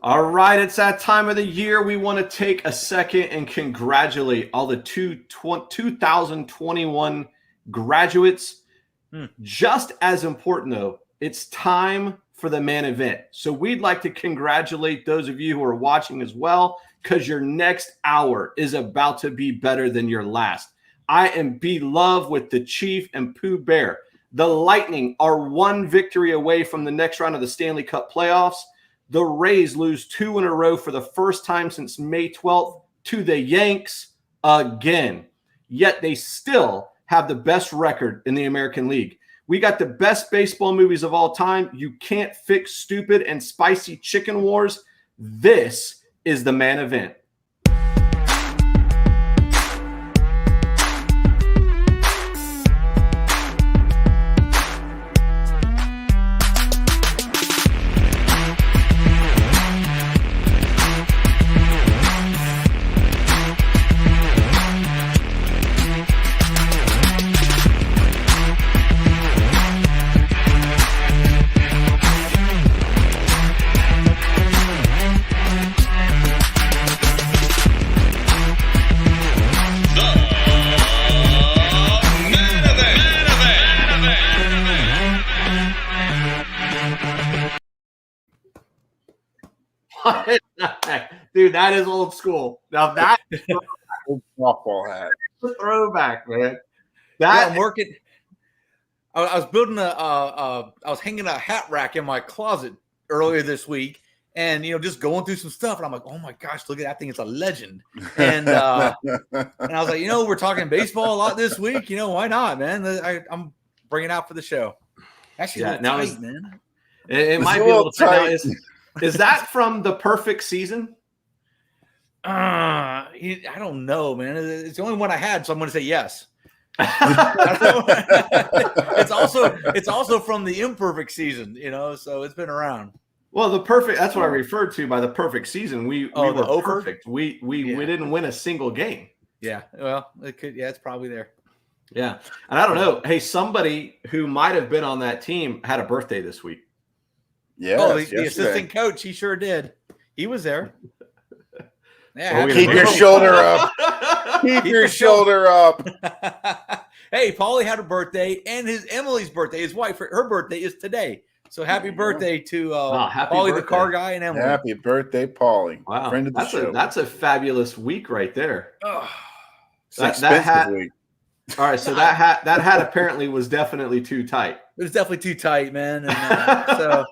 All right, it's that time of the year. We want to take a second and congratulate all the 2021 graduates. Just as important, though, it's time for the man event. So we'd like to congratulate those of you who are watching as well, because your next hour is about to be better than your last. I am beloved with the Chief and Pooh Bear. The Lightning are one victory away from the next round of the Stanley Cup playoffs. The Rays lose 2 in a row for the first time since May 12th to the Yanks again. Yet they still have the best record in the American League. We got the best baseball movies of all time. You Can't Fix Stupid and Spicy Chicken Wars. This is the man event. Dude, that is old school. Now that is softball hat. a throwback, man. I'm working. I was building I was hanging a hat rack in my closet earlier this week, and just going through some stuff, and I'm like, oh my gosh, look at that thing! It's a legend. And and I was like, we're talking baseball a lot this week. Why not, man? I'm bringing it out for the show. Actually, now tight, man. It might be a little tight. Is that from The Perfect Season? I don't know, man. It's the only one I had, so I'm going to say yes. It's also from The Imperfect Season, so it's been around. Well, that's what I referred to by The Perfect Season. We were perfect. We didn't win a single game. Yeah. Well, it could. Yeah, it's probably there. Yeah. And I don't know. Hey, somebody who might have been on that team had a birthday this week. Yeah. The assistant coach, he sure did. He was there. Yeah. Keep your shoulder up. Keep your shoulder up. Hey, Paulie had a birthday, and Emily's birthday, his wife, her birthday is today. So happy birthday to Paulie, the car guy, and Emily. Happy birthday, Paulie. Wow. Friend of the show. That's a fabulous week right there. That hat. Week. All right, so that hat apparently was definitely too tight. It was definitely too tight, man. And, so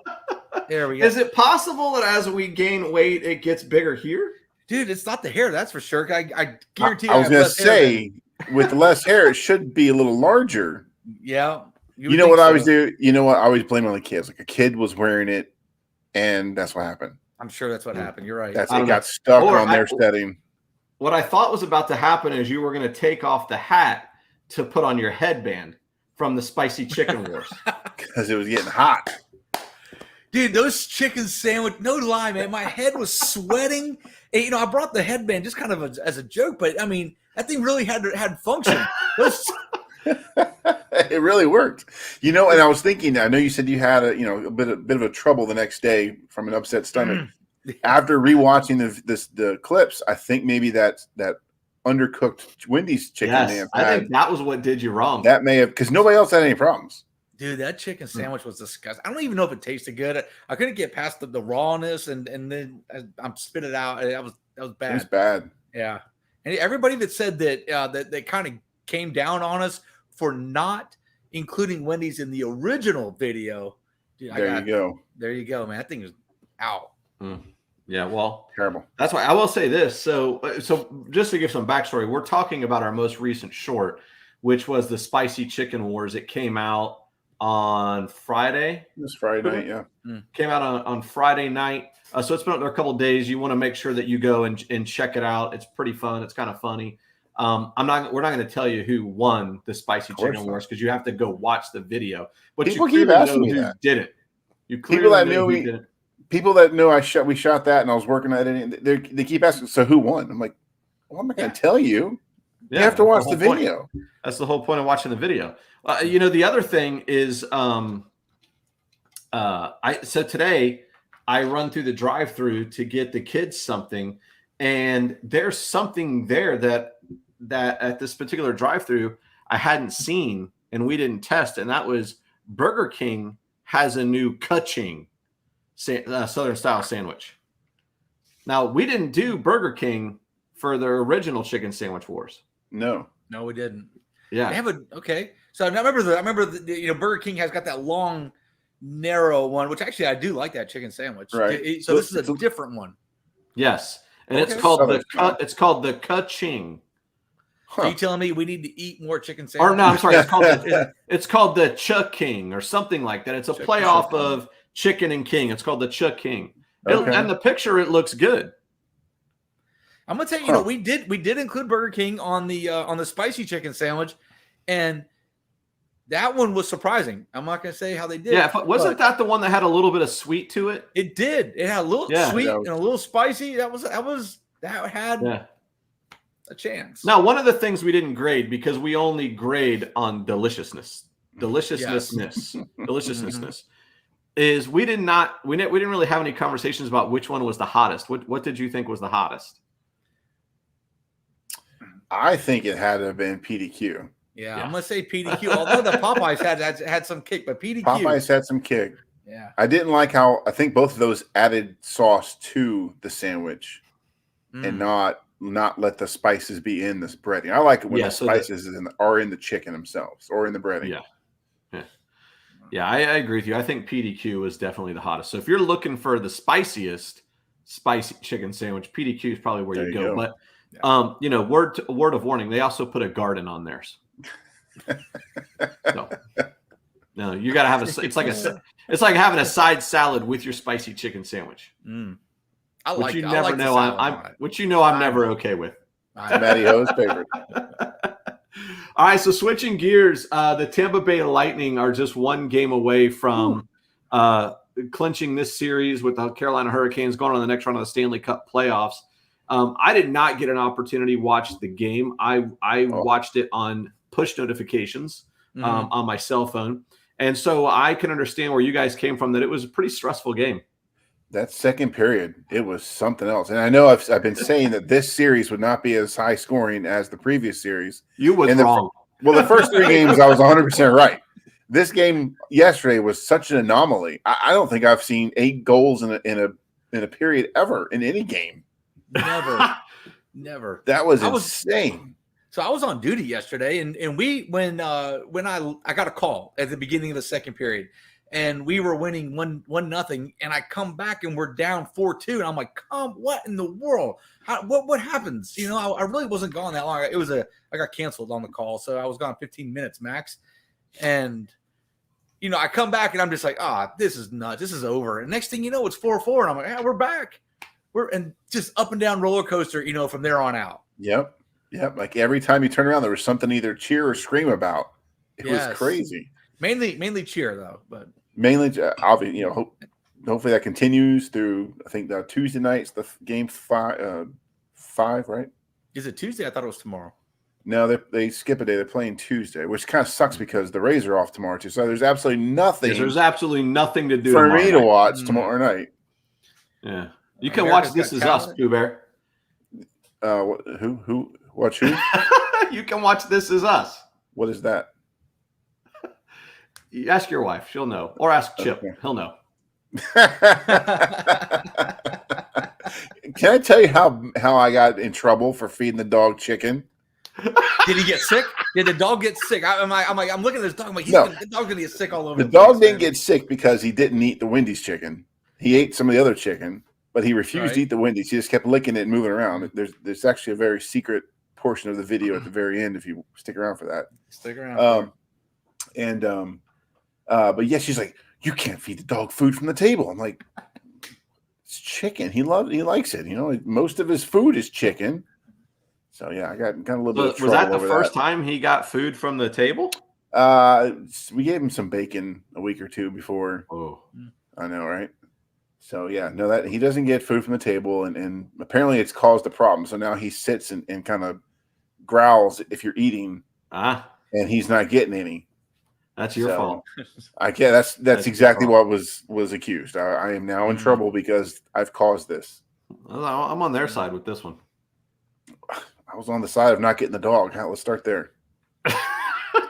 there we go. Is it possible that as we gain weight, it gets bigger here? Dude, it's not the hair, that's for sure. I guarantee I was going to say, with less hair, it should be a little larger. Yeah. You know what I always do? You know what? I always blame it on the kids. Like a kid was wearing it, and that's what happened. I'm sure that's what happened. You're right. It got stuck on their setting. What I thought was about to happen is you were going to take off the hat to put on your headband from the Spicy Chicken Wars. Because it was getting hot. Dude, those chicken sandwich, no lie, man. My head was sweating. And, I brought the headband just kind of as a joke, but I mean, that thing really had function. It really worked. And I was thinking, I know you said you had a bit of a trouble the next day from an upset stomach. After rewatching the clips, I think maybe that undercooked Wendy's chicken. Yes, I think that was what did you wrong. That may have, because nobody else had any problems. Dude, that chicken sandwich was disgusting. I don't even know if it tasted good. I couldn't get past the rawness, and then I'm spit it out. That was bad. It was bad. Yeah, and everybody that said that kind of came down on us for not including Wendy's in the original video. Dude, there you go, man. That thing is out. Yeah, well, terrible. That's why I will say this. So just to give some backstory, we're talking about our most recent short, which was the Spicy Chicken Wars. It came out on Friday. This Friday night, yeah. Came out on Friday night. So it's been up there a couple of days. You want to make sure that you go and check it out. It's pretty fun. It's kind of funny. We're not going to tell you who won the Spicy Chicken Wars because you have to go watch the video. But people keep asking me who didn't. People that knew we shot that and I was working at it. They keep asking, so who won? I'm like, well, I'm not going to tell you. You have to watch the video. That's the whole point of watching the video. The other thing is, so today I run through the drive-through to get the kids something, and there's something there that at this particular drive-through I hadn't seen and we didn't test, and that was Burger King has a new ka-ching Southern style sandwich. Now, we didn't do Burger King for the original chicken sandwich wars. No, we didn't. Yeah. They have So I remember the Burger King has got that long, narrow one, which actually I do like that chicken sandwich. Right. So this is a different one. Yes. And Okay. it's called the ka-ching. Are you telling me we need to eat more chicken sandwich? Or no, I'm sorry. It's called the Chuck-king or something like that. It's a play off of chicken and king. It's called the Chuck-king. Okay. And the picture, it looks good. I'm gonna tell you, we did include Burger King on the spicy chicken sandwich, and that one was surprising. I'm not gonna say how they did. Yeah, wasn't that the one that had a little bit of sweet to it? It did. It had a little sweet and a little spicy. That had a chance. Now, one of the things we didn't grade because we only grade on deliciousness is we didn't really have any conversations about which one was the hottest. What did you think was the hottest? I think it had to have been PDQ. Yeah, I'm gonna say PDQ. Although the Popeyes had some kick, but PDQ. Popeyes had some kick. Yeah, I didn't like how I think both of those added sauce to the sandwich, and not let the spices be in this breading. I like it when the spices are in the chicken themselves or in the breading. Yeah, I agree with you. I think PDQ is definitely the hottest. So if you're looking for the spiciest spicy chicken sandwich, PDQ is probably where you go. But word of warning, they also put a garden on theirs. No, you got to have it's like having a side salad with your spicy chicken sandwich. Which I'm never okay with. Matty O's favorite. All right, so switching gears, the Tampa Bay Lightning are just one game away from clinching this series with the Carolina Hurricanes, going on the next round of the Stanley Cup playoffs. I did not get an opportunity to watch the game. I watched it on push notifications on my cell phone. And so I can understand where you guys came from, that it was a pretty stressful game. That second period, it was something else. And I know I've been saying that this series would not be as high scoring as the previous series. You were wrong. Well, the first three games, I was 100% right. This game yesterday was such an anomaly. I don't think I've seen 8 goals in a period ever in any game. Never. That was insane. So I was on duty yesterday, and when I got a call at the beginning of the second period, and we were winning 1-0, and I come back and we're down 4-2, and I'm like, what in the world? What happens? I really wasn't gone that long. I got canceled on the call, so I was gone 15 minutes max, and I come back and I'm just like, this is nuts. This is over. And next thing you know, it's 4-4, and I'm like, we're back. And just up and down roller coaster, from there on out. Yep. Like every time you turn around, there was something to either cheer or scream about. It was crazy. Mainly cheer though, but mainly, obviously, hopefully that continues through. I think the Tuesday night's the game 5, right? Is it Tuesday? I thought it was tomorrow. No, they skip a day. They're playing Tuesday, which kind of sucks because the Rays are off tomorrow too. So there's absolutely nothing. There's absolutely nothing to do for me to watch tomorrow night. Yeah, you can watch This Is Us, Pooh Bear. Who? Watch who? You can watch This Is Us. What is that? You ask your wife; she'll know. Or ask Chip; he'll know. Can I tell you how I got in trouble for feeding the dog chicken? Did he get sick? Did the dog get sick? I'm looking at this dog. I'm like, the dog's gonna get sick all over. The dog didn't get sick because he didn't eat the Wendy's chicken. He ate some of the other chicken, but he refused to eat the Wendy's. He just kept licking it and moving around. There's actually a very secret portion of the video at the very end if you stick around for that. Stick around. But yeah, she's like, you can't feed the dog food from the table. I'm like, it's chicken. He likes it. Most of his food is chicken. So yeah, I got a little bit of trouble. Was that the first time he got food from the table? We gave him some bacon a week or two before. Oh, I know, right? So yeah, no, that he doesn't get food from the table, and apparently it's caused a problem. So now he sits and kind of growls if you're eating, and he's not getting any. That's your fault. I can't. That's exactly what was accused. I am now in trouble because I've caused this. I'm on their side with this one. I was on the side of not getting the dog. Let's start there.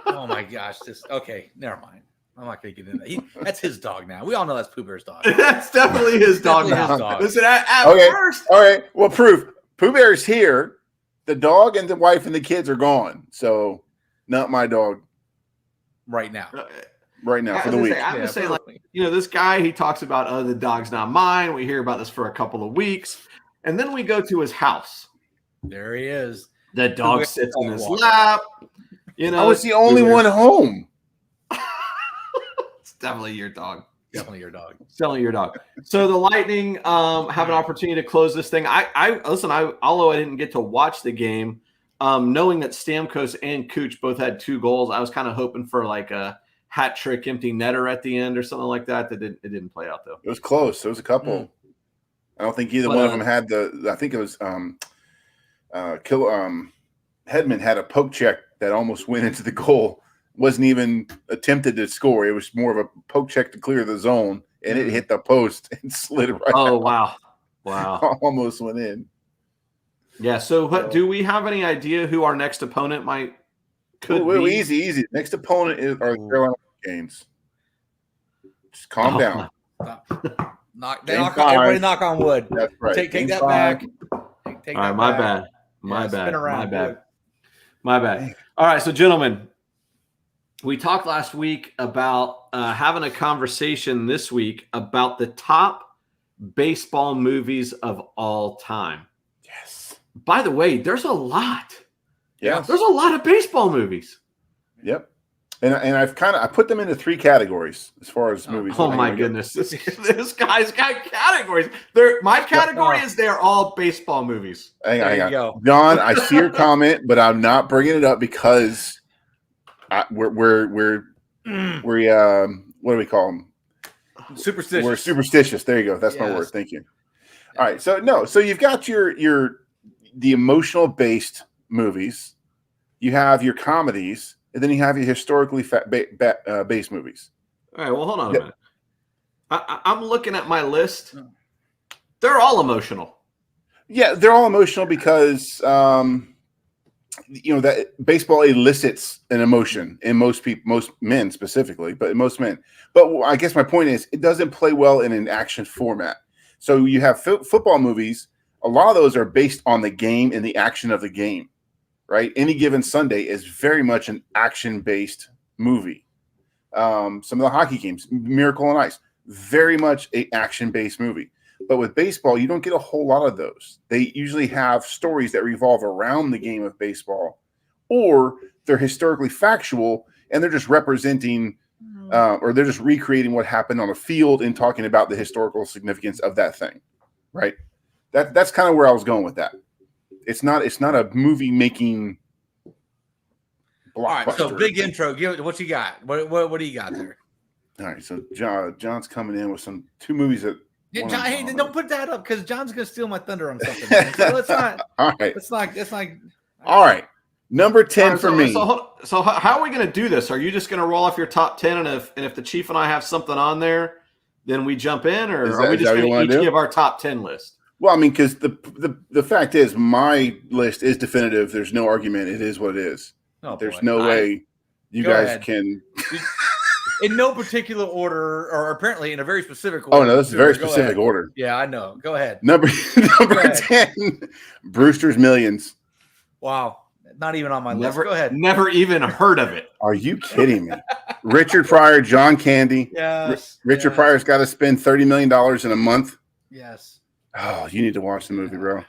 Oh my gosh! Okay. Never mind. I'm not going to get into that. That's his dog now. We all know that's Pooh Bear's dog. That's definitely his dog now. His dog. Listen, at Okay. first, All right. Well, proof. Pooh Bear's here. The dog and the wife and the kids are gone. So, not my dog Right now. right now for the week. I'm just saying, like, this guy, he talks about, the dog's not mine. We hear about this for a couple of weeks. And then we go to his house. There he is. The dog sits in his lap. I was the only one home. It's definitely your dog. Definitely your dog. Definitely your dog. So the Lightning have an opportunity to close this thing. Although I didn't get to watch the game, knowing that Stamkos and Cooch both had 2 goals, I was kind of hoping for like a hat trick empty netter at the end or something like that. It didn't play out though. It was close. There was a couple. I don't think either one of them had I think it was Hedman had a poke check that almost went into the goal. Wasn't even attempted to score. It was more of a poke check to clear the zone, and it hit the post and slid right out. Oh, wow. Almost went in. Yeah, so do we have any idea who our next opponent could be? Easy. Next opponent are the Carolina Hurricanes. Just calm down. Everybody knock on wood. That's right. Take that back. Take All right, that my back. bad. My bad. Spin around, My bad. All right, so gentlemen, we talked last week about having a conversation this week about the top baseball movies of all time. Yes. By the way, there's a lot. Yeah. There's a lot of baseball movies. Yep. And I put them into 3 categories as far as movies. Oh my goodness. This guy's got categories. My category is they're all baseball movies. Hang on. John, I see your comment, but I'm not bringing it up because we're what do we call them? Superstitious. We're superstitious. There you go. That's my word. Thank you. All right. So you've got the emotional based movies, you have your comedies, and then you have your historically based movies. All right. Well, hold on a minute. I'm looking at my list. They're all emotional. Yeah, they're all emotional because that baseball elicits an emotion in most people, most men specifically, but in most men. But I guess my point is, it doesn't play well in an action format. So you have football movies. A lot of those are based on the game and the action of the game, right? Any Given Sunday is very much an action-based movie. Some of the hockey games, Miracle on Ice, very much an action-based movie. But with baseball, you don't get a whole lot of those. They usually have stories that revolve around the game of baseball, or they're historically factual and they're just representing or they're just recreating what happened on a field and talking about the historical significance of that thing, right? That's kind of where I was going with that. It's not a movie making blockbuster. All right, so big intro. What you got? What do you got there? All right, so John's coming in with 2 movies that. Yeah, John, hey, don't put that up because John's gonna steal my thunder on something. Man. So let's not. All right. It's like. All right. Number 10 for me. So how are we gonna do this? Are you just gonna roll off your top 10, and if the Chief and I have something on there, then we jump in, or are we just gonna each give our top 10 list? Well, I mean, because the fact is, my list is definitive. There's no argument. It is what it is. Oh, There's no way you guys ahead. can. In no particular order, or apparently in a very specific order. Oh, no, this is a very specific order. Yeah, I know. Go ahead. Number 10, Brewster's Millions. Wow. Not even on my list. Go ahead. Never even heard of it. Are you kidding me? Richard Pryor, John Candy. Yes. Richard Pryor's got to spend $30 million in a month. Yes. Oh, you need to watch the movie, bro.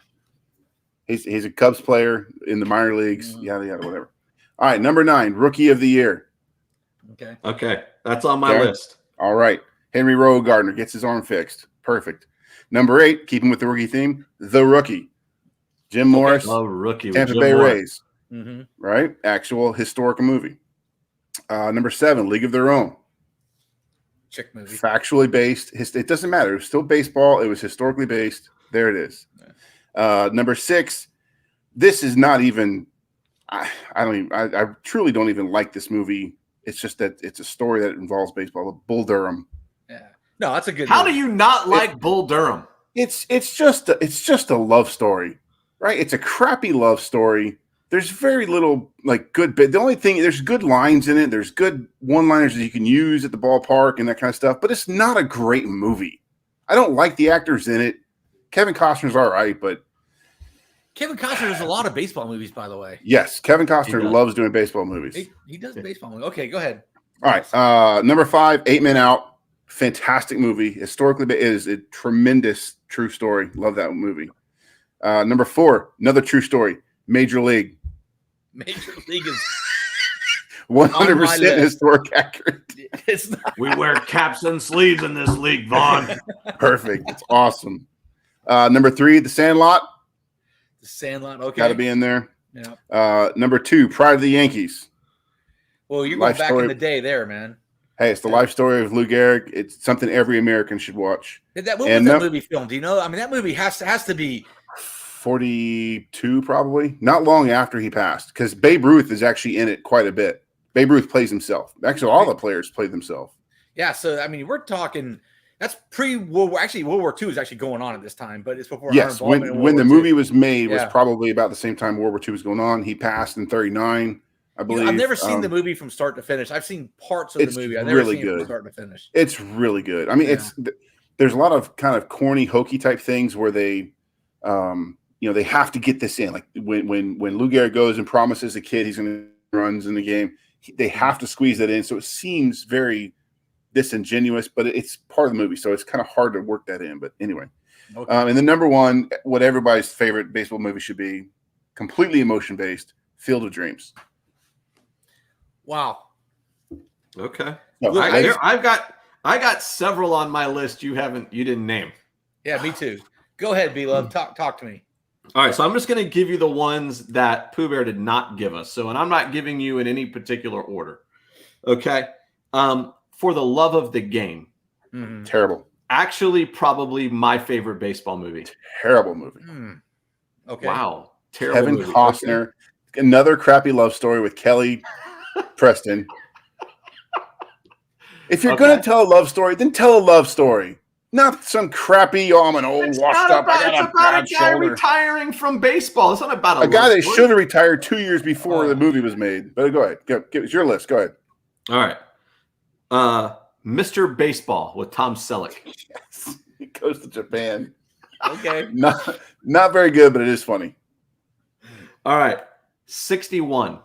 He's a Cubs player in the minor leagues. Yada, yada, whatever. All right, number 9, Rookie of the Year. Okay. That's on my list. All right. Henry Rowe-Gardner gets his arm fixed. Perfect. Number 8, keeping with the rookie theme, The Rookie. Jim Morris, Rookie Tampa Bay Rays. Right? Actual historical movie. Number 7, League of Their Own. Chick movie. Factually based. It doesn't matter. It was still baseball. It was historically based. There it is. Number 6, this is not even I truly don't even like this movie It's just that it's a story that involves baseball. Bull Durham. Yeah. No, that's a good. How movie. do you not like Bull Durham? It's just a love story, right? It's a crappy love story. There's very little like good bit. The only thing, there's good lines in it. There's good one-liners that you can use at the ballpark and that kind of stuff. But it's not a great movie. I don't like the actors in it. Kevin Costner's all right, but Kevin Costner does a lot of baseball movies, by the way. yes, Kevin Costner loves doing baseball movies. He does baseball movies. Okay, go ahead. All right, number 5, 8 Men Out. Fantastic movie. Historically, it is a tremendous true story. Love that movie. Number 4, another true story. Major League. Major League is 100% historic accurate. It's not. We wear caps and sleeves in this league, Vaughn. Perfect. It's awesome. Number 3, The Sandlot. The Sandlot. Okay, Got to be in there. Yeah. Number 2, Pride of the Yankees. Well, you're going Life back story. in the day there, man. Hey, it's the life story of Lou Gehrig. It's something every American should watch. When was that movie filmed? Do you know? I mean, that movie has to be 42, probably. Not long after he passed, because Babe Ruth is actually in it quite a bit. Babe Ruth plays himself. Actually, all the players play themselves. Yeah. So I mean, we're talking. That's pre-World War. Actually, World War II is actually going on at this time, but it's before. Yes, our involvement in when the World War movie was made was Yeah. probably about the same time World War II was going on. He passed in 39, I II. believe. I've never seen the movie from start to finish. I've seen parts of It's the movie. I've never really seen it good. from start to finish. It's really good. I mean, Yeah. there's a lot of kind of corny, hokey type things where they, they have to get this in. Like when Lou Gehrig goes and promises a kid he's going to runs in the game, they have to squeeze that in. So it seems very disingenuous, but it's part of the movie, so it's kind of hard to work that in. But anyway, Okay. and then number 1, what everybody's favorite baseball movie should be, completely emotion based, Field of Dreams. Wow. Okay. No, Look, I got several on my list you didn't name. Yeah, me too. Go ahead, B-Love. Talk to me. All right, so I'm just going to give you the ones that Pooh Bear did not give us. So, and I'm not giving you in any particular order. Okay. For the love of the game, Mhm. Terrible, actually, probably my favorite baseball movie. terrible movie. Mm. Okay. Wow, terrible. Kevin movie. Costner, another crappy love story with Kelly Preston. If you're Okay. going to tell a love story, then tell a love story. Not some crappy, I'm an old It's washed not up, about, I got it's a about bad a guy shoulder. retiring from baseball. It's not about A guy love that story. should have retired 2 years before Oh. the movie was made. But go ahead. It's your list. Go ahead. All right. Mr. Baseball with Tom Selleck. Yes. He goes to Japan. Okay. Not very good, but it is funny. All right. 61.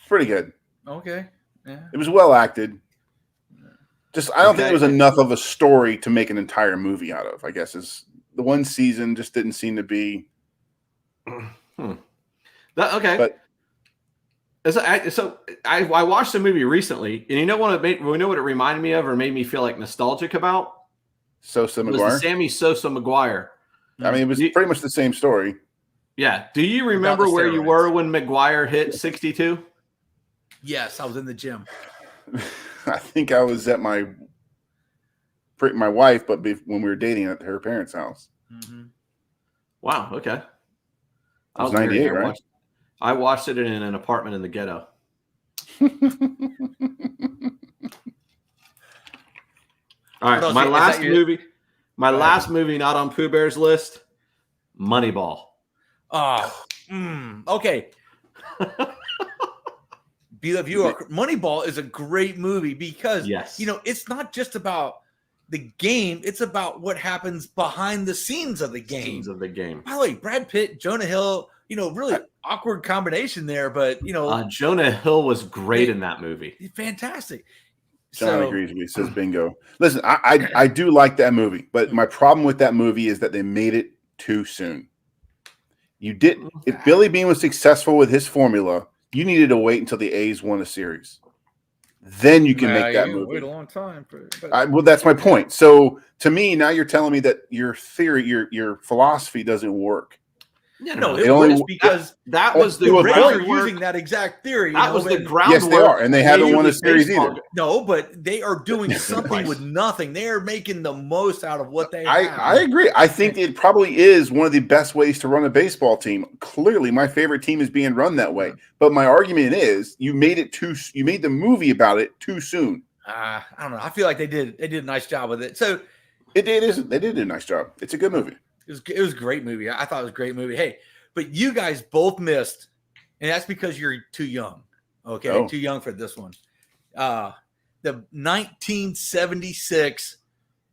Pretty good. Okay. Yeah. It was well acted. Just I don't think Okay. it was enough of a story to make an entire movie out of. I guess is the one season just didn't seem to be. Okay. But So I watched the movie recently, and you know what it reminded me of, or made me feel like nostalgic about? Sosa It was McGuire. the Sammy Sosa McGuire. I mean, it was You- pretty much the same story. Yeah. Do you remember the where you steroids. were when McGuire hit 62? Yes, I was in the gym. I think I was at my wife, but when we were dating at her parents' house. Mm-hmm. Wow. Okay. It was there. 98, right? I watched it in an apartment in the ghetto. All right, What else my is last that your- movie. My last movie, not on Pooh Bear's list. Moneyball. Okay. Moneyball is a great movie because Yes. it's not just about the game; it's about what happens behind the scenes of the game. Scenes of the game. By the way, Brad Pitt, Jonah Hill, really awkward combination there, but Jonah Hill was great in that movie. fantastic. John agrees with me. Says bingo. Listen, I do like that movie, but my problem with that movie is that they made it too soon. You didn't. If Billy Beane was successful with his formula, you needed to wait until the A's won a series. Then you can make that movie. Wait a long time. Well, that's my point. So to me, now you're telling me that your theory, your philosophy doesn't work. No, It it only- was because that was the It was Rays are groundwork. using that exact theory. That was the groundwork. Yes, they are, and they haven't Major won a League series Baseball- either. No, but they are doing something Twice. with nothing. They are making the most out of what they I have. agree. I think it probably is one of the best ways to run a baseball team. Clearly, my favorite team is being run that way. But my argument is, you made the movie about it too soon. I don't know. I feel like they did a nice job with it. So They did do a nice job. It's a good movie. it was a great movie. I thought it was a great movie. Hey, but you guys both missed, and that's because you're too young. Okay, Oh. too young for this one. The 1976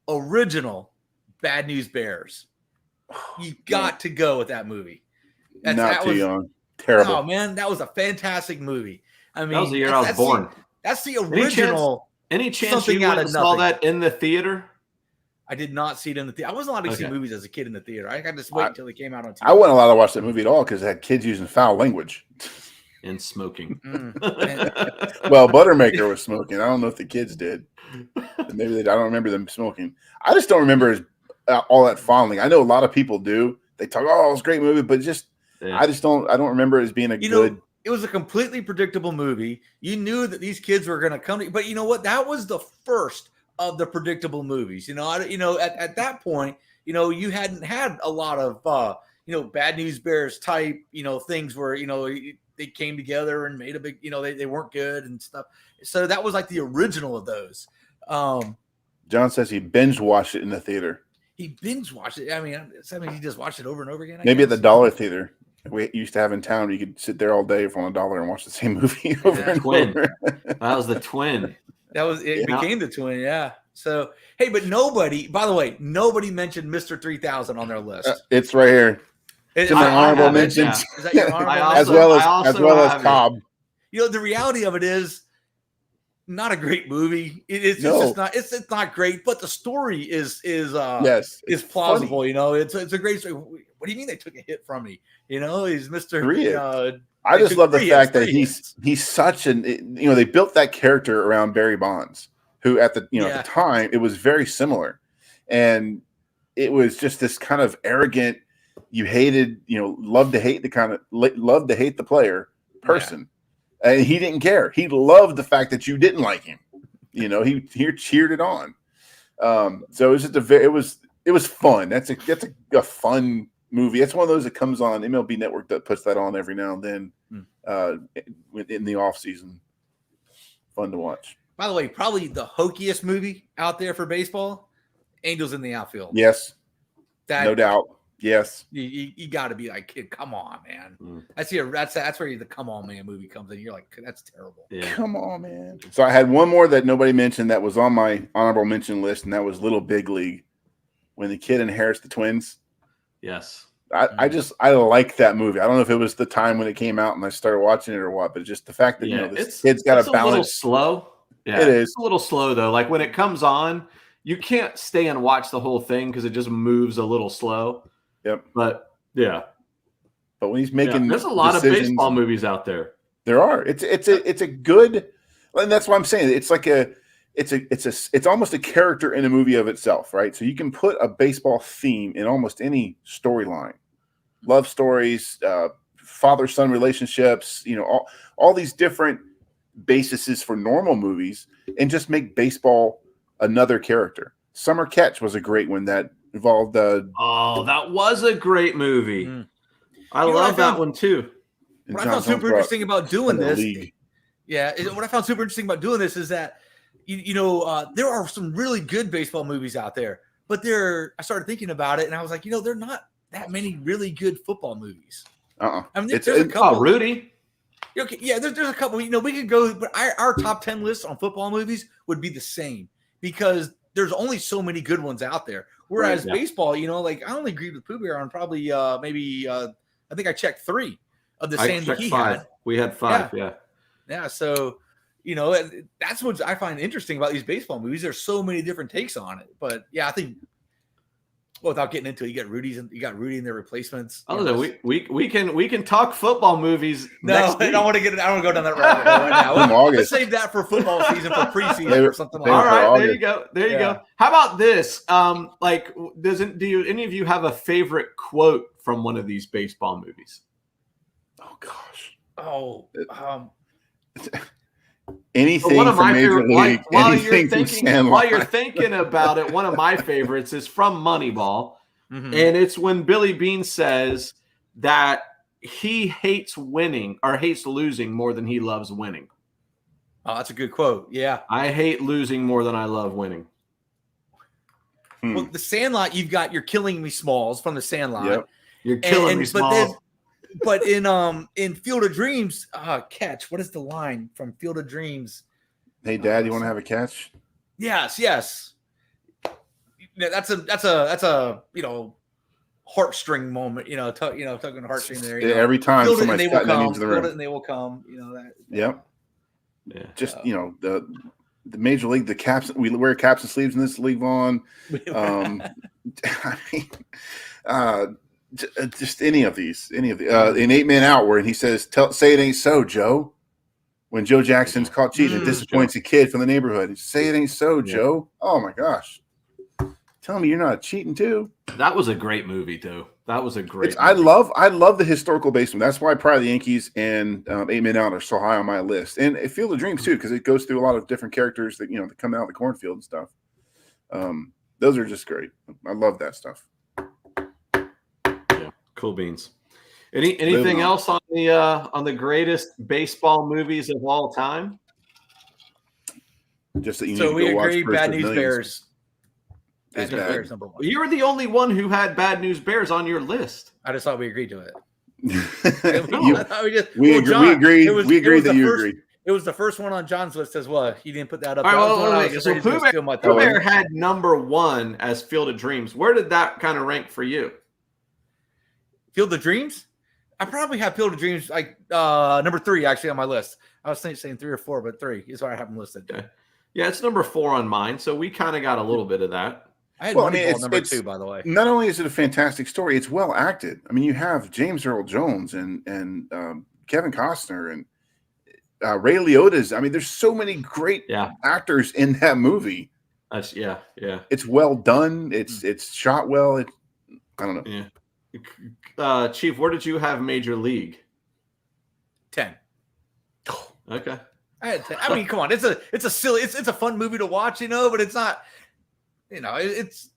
original Bad News Bears. You got to go with that movie. Not too young. Terrible. Oh man, that was a fantastic movie. I mean, That was the year I was born. That's the original. Any chance Something you out went of and saw nothing. that in the theater? I did not see it in the theater. I wasn't allowed to see Okay. movies as a kid in the theater. I had to wait until they came out on TV. I wasn't allowed to watch that movie at all because it had kids using foul language. And smoking. Well, Buttermaker was smoking. I don't know if the kids did. Maybe I don't remember them smoking. I just don't remember all that fondly. I know a lot of people do. They talk, "Oh, it was a great movie," but just Yeah. I don't remember it as being a good. It was a completely predictable movie. You knew that these kids were going to come, but you know what? That was the first of the predictable movies. At that point, you hadn't had a lot of Bad News Bears type, things where they came together and made a big, they weren't good and stuff. So that was like the original of those. John says he binge watched it in the theater. He binge watched it. I mean, he just watched it over and over again. I Maybe at guess. the Dollar Theater we used to have in town. You could sit there all day for $1 and watch the same movie over and Twin. over. That was the twin. It Yeah. became the twin, yeah. So hey, but nobody mentioned Mr. 3000 on their list. It's right here. Is in my honorable have it, mentions. Is that your honorable I mention? as well as have it. Cobb. The reality of it is not a great movie. It's No. just not. It's not great, but the story is Yes, is plausible. It's a great story. What do you mean they took a hit from me? He's Mr. Three hits. Uh, I They just took love the three fact hits, that three he's such an they built that character around Barry Bonds, who at the at the time it was very similar, and it was just this kind of arrogant, you hated, love to hate the player person, and he didn't care. He loved the fact that you didn't like him. He cheered it on. So it was just it was fun. That's a fun movie. It's one of those that comes on MLB Network that puts that on every now and then in the off season. Fun to watch. By the way, probably the hokiest movie out there for baseball, Angels in the Outfield. Yes, That, no doubt. Yes, You got to be like, kid, come on, man. That's where the come on, man movie comes in. You're like, that's terrible. Yeah. come on, man. So I had one more that nobody mentioned that was on my honorable mention list, and that was Little Big League, when the kid inherits the twins. Yes. I like that movie. I don't know if it was the time when it came out and I started watching it or what, but just the fact that this kid's got it's a a little balance. slow. Yeah, It is. It's a little slow though. Like when it comes on, you can't stay and watch the whole thing because it just moves a little slow. Yep. But yeah, But when he's making, there's a lot of decisions- baseball movies out there. There are. It's a good, and that's why I'm saying it's like it's almost a character in a movie of itself, right? So you can put a baseball theme in almost any storyline, love stories, father-son relationships, all these different bases for normal movies, and just make baseball another character. Summer Catch was a great one that involved. That was a great movie. I love that one too. What I found super interesting about doing this, league. what I found super interesting about doing this is that there are some really good baseball movies out there, but I started thinking about it and I was like, there are not that many really good football movies. I mean, It's- there's a couple. Rudy. Okay, yeah, there's a couple. We could go, but our top 10 list on football movies would be the same because there's only so many good ones out there. Whereas baseball, I only agreed with Pooh Bear on probably I think I checked 3 of the same that he 5. had. We had 5. Yeah. Yeah, so that's what I find interesting about these baseball movies. There's so many different takes on it, but yeah, I think Well, without getting into it, you got Rudy and their replacements. Oh no, we can talk football movies. No, next week. I don't want to go down that rabbit hole right now. Let's save that for football season, for preseason, or something like that. All right, August. there you go. There you go. How about this? Like, do any of you have a favorite quote from one of these baseball movies? Oh gosh. Oh, anything one of from my Major favorite, League, while anything you're thinking about it, one of my favorites is from Moneyball, mm-hmm. and it's when Billy Bean says that he hates winning or hates losing more than he loves winning. Oh, that's a good quote. Yeah, I hate losing more than I love winning. Well, the Sandlot, you've got "You're Killing Me" Smalls from the Sandlot. Yep. You're killing me, Smalls. But in Field of Dreams, catch. What is the line from Field of Dreams? Hey, Dad, you want to have a catch? Yes. That's a heartstring moment. Tugging the heartstring there. Every time Field it and somebody's they will gotten that come. into the Field room. it and they will come. That. Yep. Yeah. Just the Major League, the caps. We wear caps and sleeves in this league, Vaughn. I mean, just any of the in 8 Men Out, where he says, "Say it ain't so, Joe." When Joe Jackson's caught cheating, and disappoints a kid from the neighborhood. Say it ain't so, Joe. Oh my gosh! Tell me you're not cheating too. That was a great movie, too. That was a great. I love the historical basement. That's why probably the Yankees and 8 Men Out are so high on my list, and Field of Dreams too, because it goes through a lot of different characters that that come out of the cornfield and stuff. Those are just great. I love that stuff. Yeah, cool beans. Anything else on the greatest baseball movies of all time? Just that you need So to we go watch agree. First Bad of News Millions. Bears. It's Bad News bad. Bears number one. You're the only one who had Bad News Bears on your list. I just thought we agreed to it. We agreed that you agreed. It was the first one on John's list as well. He didn't put that up. All right, so Pooh Bear had number one as Field of Dreams. Where did that kind of rank for you? Field of Dreams? I probably have Field of Dreams like number 3 actually on my list. I was saying 3 or 4, but 3 is where I have them listed. Okay. Yeah, it's number 4 on mine, so we kind of got a little bit of that. I had Moneyball number 2, by the way. Not only is it a fantastic story, it's well acted. I mean, you have James Earl Jones and Kevin Costner and Ray Liotta's. I mean, there's so many great actors in that movie. Yeah. It's well done. It's shot well. I don't know. Yeah. Chief, where did you have Major League? 10. Okay. I had 10. I mean, come on. It's a silly. It's a fun movie to watch, but it's not. It's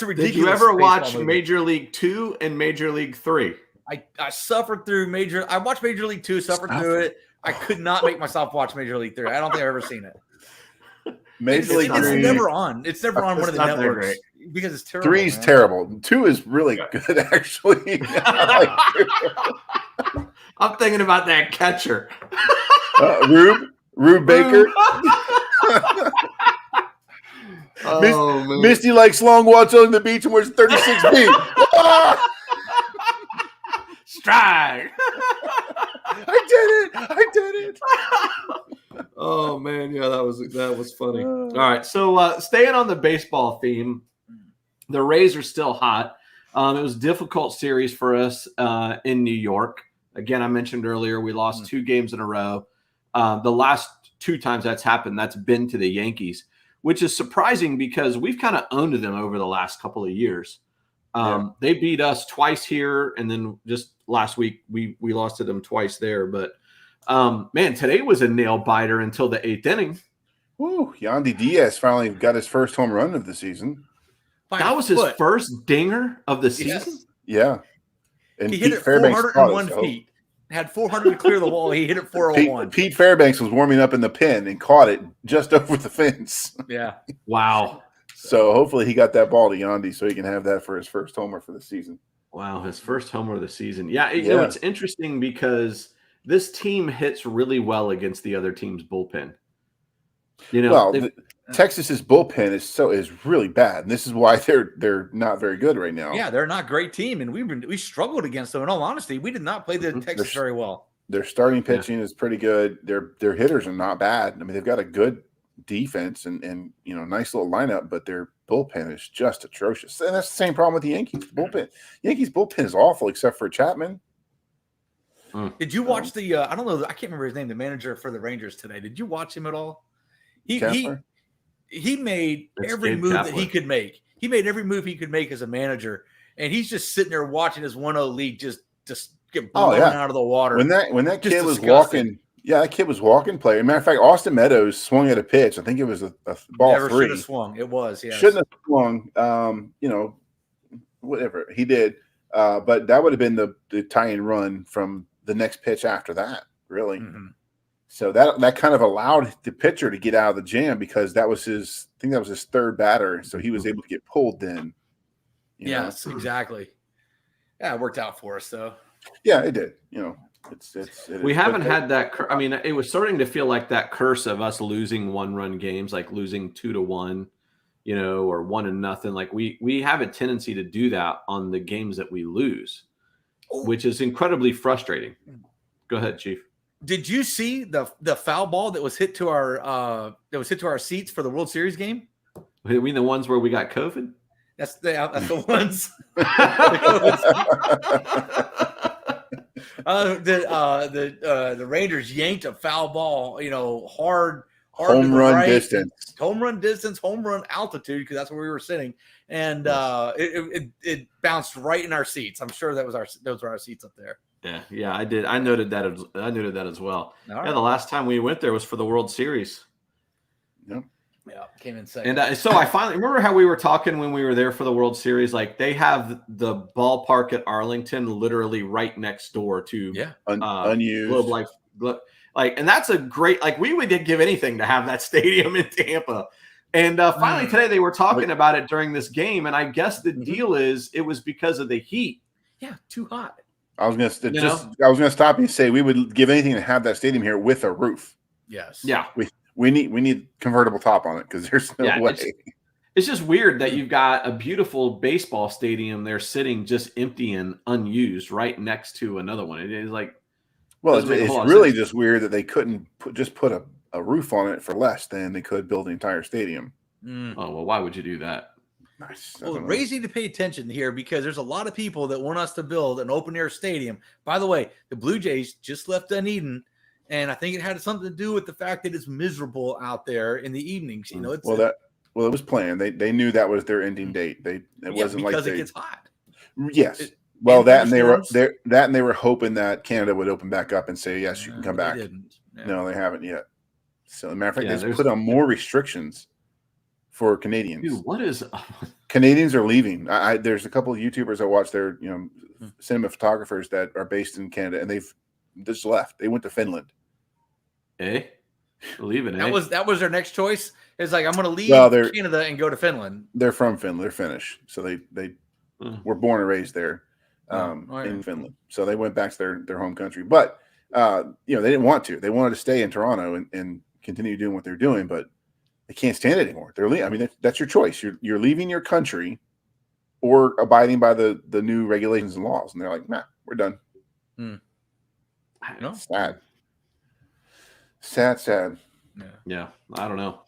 a ridiculous. Did you ever watch movie. Major League 2 and Major League 3? I suffered through I watched Major League 2, suffered through it. I could not make myself watch Major League 3. I don't think I've ever seen it. Major League 3. It's never on. It's never on one of the networks because it's terrible. 3 is terrible. 2 is really good, actually. I'm thinking about that catcher. Rube Baker. Misty likes long walks on the beach and wears 36 feet. Strike. I did it. Oh man, yeah, that was funny. All right, so staying on the baseball theme, the Rays are still hot. It was a difficult series for us in New York. Again, I mentioned earlier we lost 2 games in a row. The last 2 times that's happened, that's been to the Yankees, which is surprising because we've kind of owned them over the last couple of years. They beat us twice here, and then just last week we lost to them twice there. But man, today was a nail biter until the 8th inning. Woo, Yandy Diaz finally got his first home run of the season. That was his first dinger of the season. Yeah, and he hit it 401 feet. Had 400 to clear the wall. He hit it 401. Pete Fairbanks was warming up in the pen and caught it just over the fence. Yeah. Wow. So hopefully he got that ball to Yandy so he can have that for his first homer for the season. Wow, his first homer of the season. Yeah, you know, it's interesting because this team hits really well against the other team's bullpen. Texas's bullpen is really bad, and this is why they're not very good right now. Yeah, they're not a great team, and we struggled against them. In all honesty, we did not play the Texas very well. Their starting pitching is pretty good. Their hitters are not bad. I mean, they've got a good defense and nice little lineup, but their bullpen is just atrocious. And that's the same problem with the Yankees bullpen. Yankees bullpen is awful except for Chapman. Did you watch the? I don't know. I can't remember his name. The manager for the Rangers today. Did you watch him at all? He made every move that he could make. He made every move he could make as a manager, and he's just sitting there watching his 1-0 league just get blown out of the water. When that kid was walking, that kid was walking player. Matter of fact, Austin Meadows swung at a pitch. I think it was a ball Never 3. Should have swung. It was, yeah. Shouldn't have swung. Whatever he did, but that would have been the tying run from the next pitch after that, really. Mm-hmm. So that kind of allowed the pitcher to get out of the jam because that was his third batter. So he was able to get pulled then. Yes, exactly. Yeah, it worked out for us though. Yeah, it did. We haven't had that. I mean, it was starting to feel like that curse of us losing 1-run games, like losing 2-1, or 1-0. Like we have a tendency to do that on the games that we lose, which is incredibly frustrating. Go ahead, Chief. Did you see the foul ball that was hit to our seats for the World Series game? You mean the ones where we got COVID? That's the ones. The Rangers yanked a foul ball, hard home run distance, home run altitude, because that's where we were sitting, and it bounced right in our seats. I'm sure those were our seats up there. Yeah, I did. I noted that as well. Right. Yeah, the last time we went there was for the World Series. Yep. Yeah, came in second. And so I finally remember how we were talking when we were there for the World Series. Like they have the ballpark at Arlington literally right next door to unused Globe Life. And that's a great. Like we would give anything to have that stadium in Tampa. And finally today they were talking about it during this game, and I guess the deal is it was because of the heat. Yeah, too hot. I was gonna stop you and say we would give anything to have that stadium here with a roof. Yes. Yeah. We need convertible top on it because there's no way. It's just weird that you've got a beautiful baseball stadium there sitting just empty and unused right next to another one. It is like, well, it's really just weird that they couldn't put a roof on it for less than they could build the entire stadium. Oh, well, why would you do that? Nice. Well, Rays need to pay attention here because there's a lot of people that want us to build an open air stadium. By the way, the Blue Jays just left Dunedin, and I think it had something to do with the fact that it's miserable out there in the evenings. It was planned. They knew that was their ending date. It wasn't because like it gets hot. Yes. They were hoping that Canada would open back up and say yes, you can come back. Yeah. No, they haven't yet. So, as a matter of fact, they put on more restrictions for Canadians. Dude, what is Canadians are leaving? There's a couple of YouTubers I watch. They're cinema photographers that are based in Canada, and they've just left. They went to Finland. Leaving. That was their next choice. It's like I'm going to leave Canada and go to Finland. They're from Finland. They're Finnish, so they were born and raised there in Finland. So they went back to their home country, but they didn't want to. They wanted to stay in Toronto and continue doing what they're doing, but they can't stand it anymore. They're leaving. I mean, that's your choice. You're leaving your country or abiding by the new regulations and laws. And they're like, nah, we're done. No. Sad. Yeah. I don't know.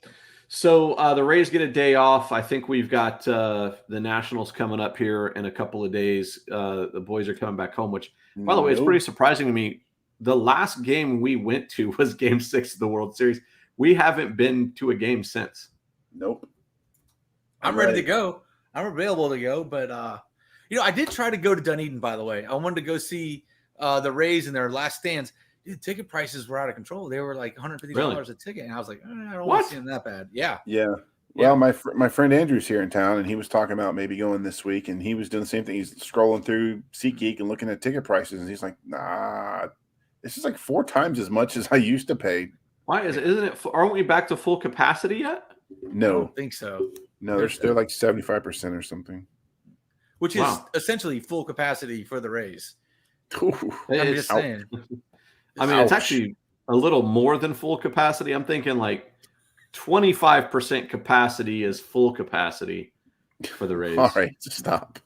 So the Rays get a day off. I think we've got the Nationals coming up here in a couple of days. The boys are coming back home, which, by the way, it's pretty surprising to me. The last game we went to was Game 6 of the World Series. We haven't been to a game since. Nope. I'm ready to go. I'm available to go, but I did try to go to Dunedin, by the way. I wanted to go see the Rays in their last stands. Dude, ticket prices were out of control. They were like $150 a ticket, and I was like, I don't want to see them that bad. Yeah. Yeah. Well, my friend Andrew's here in town, and he was talking about maybe going this week, and he was doing the same thing. He's scrolling through SeatGeek and looking at ticket prices, and he's like, nah, this is like 4 times as much as I used to pay. Why isn't it? Aren't we back to full capacity yet? No, I don't think so. No, they're like 75% or something, which is essentially full capacity for the Rays. Ooh, I'm just saying. I mean, it's actually a little more than full capacity. I'm thinking like 25% capacity is full capacity for the Rays. All right, stop.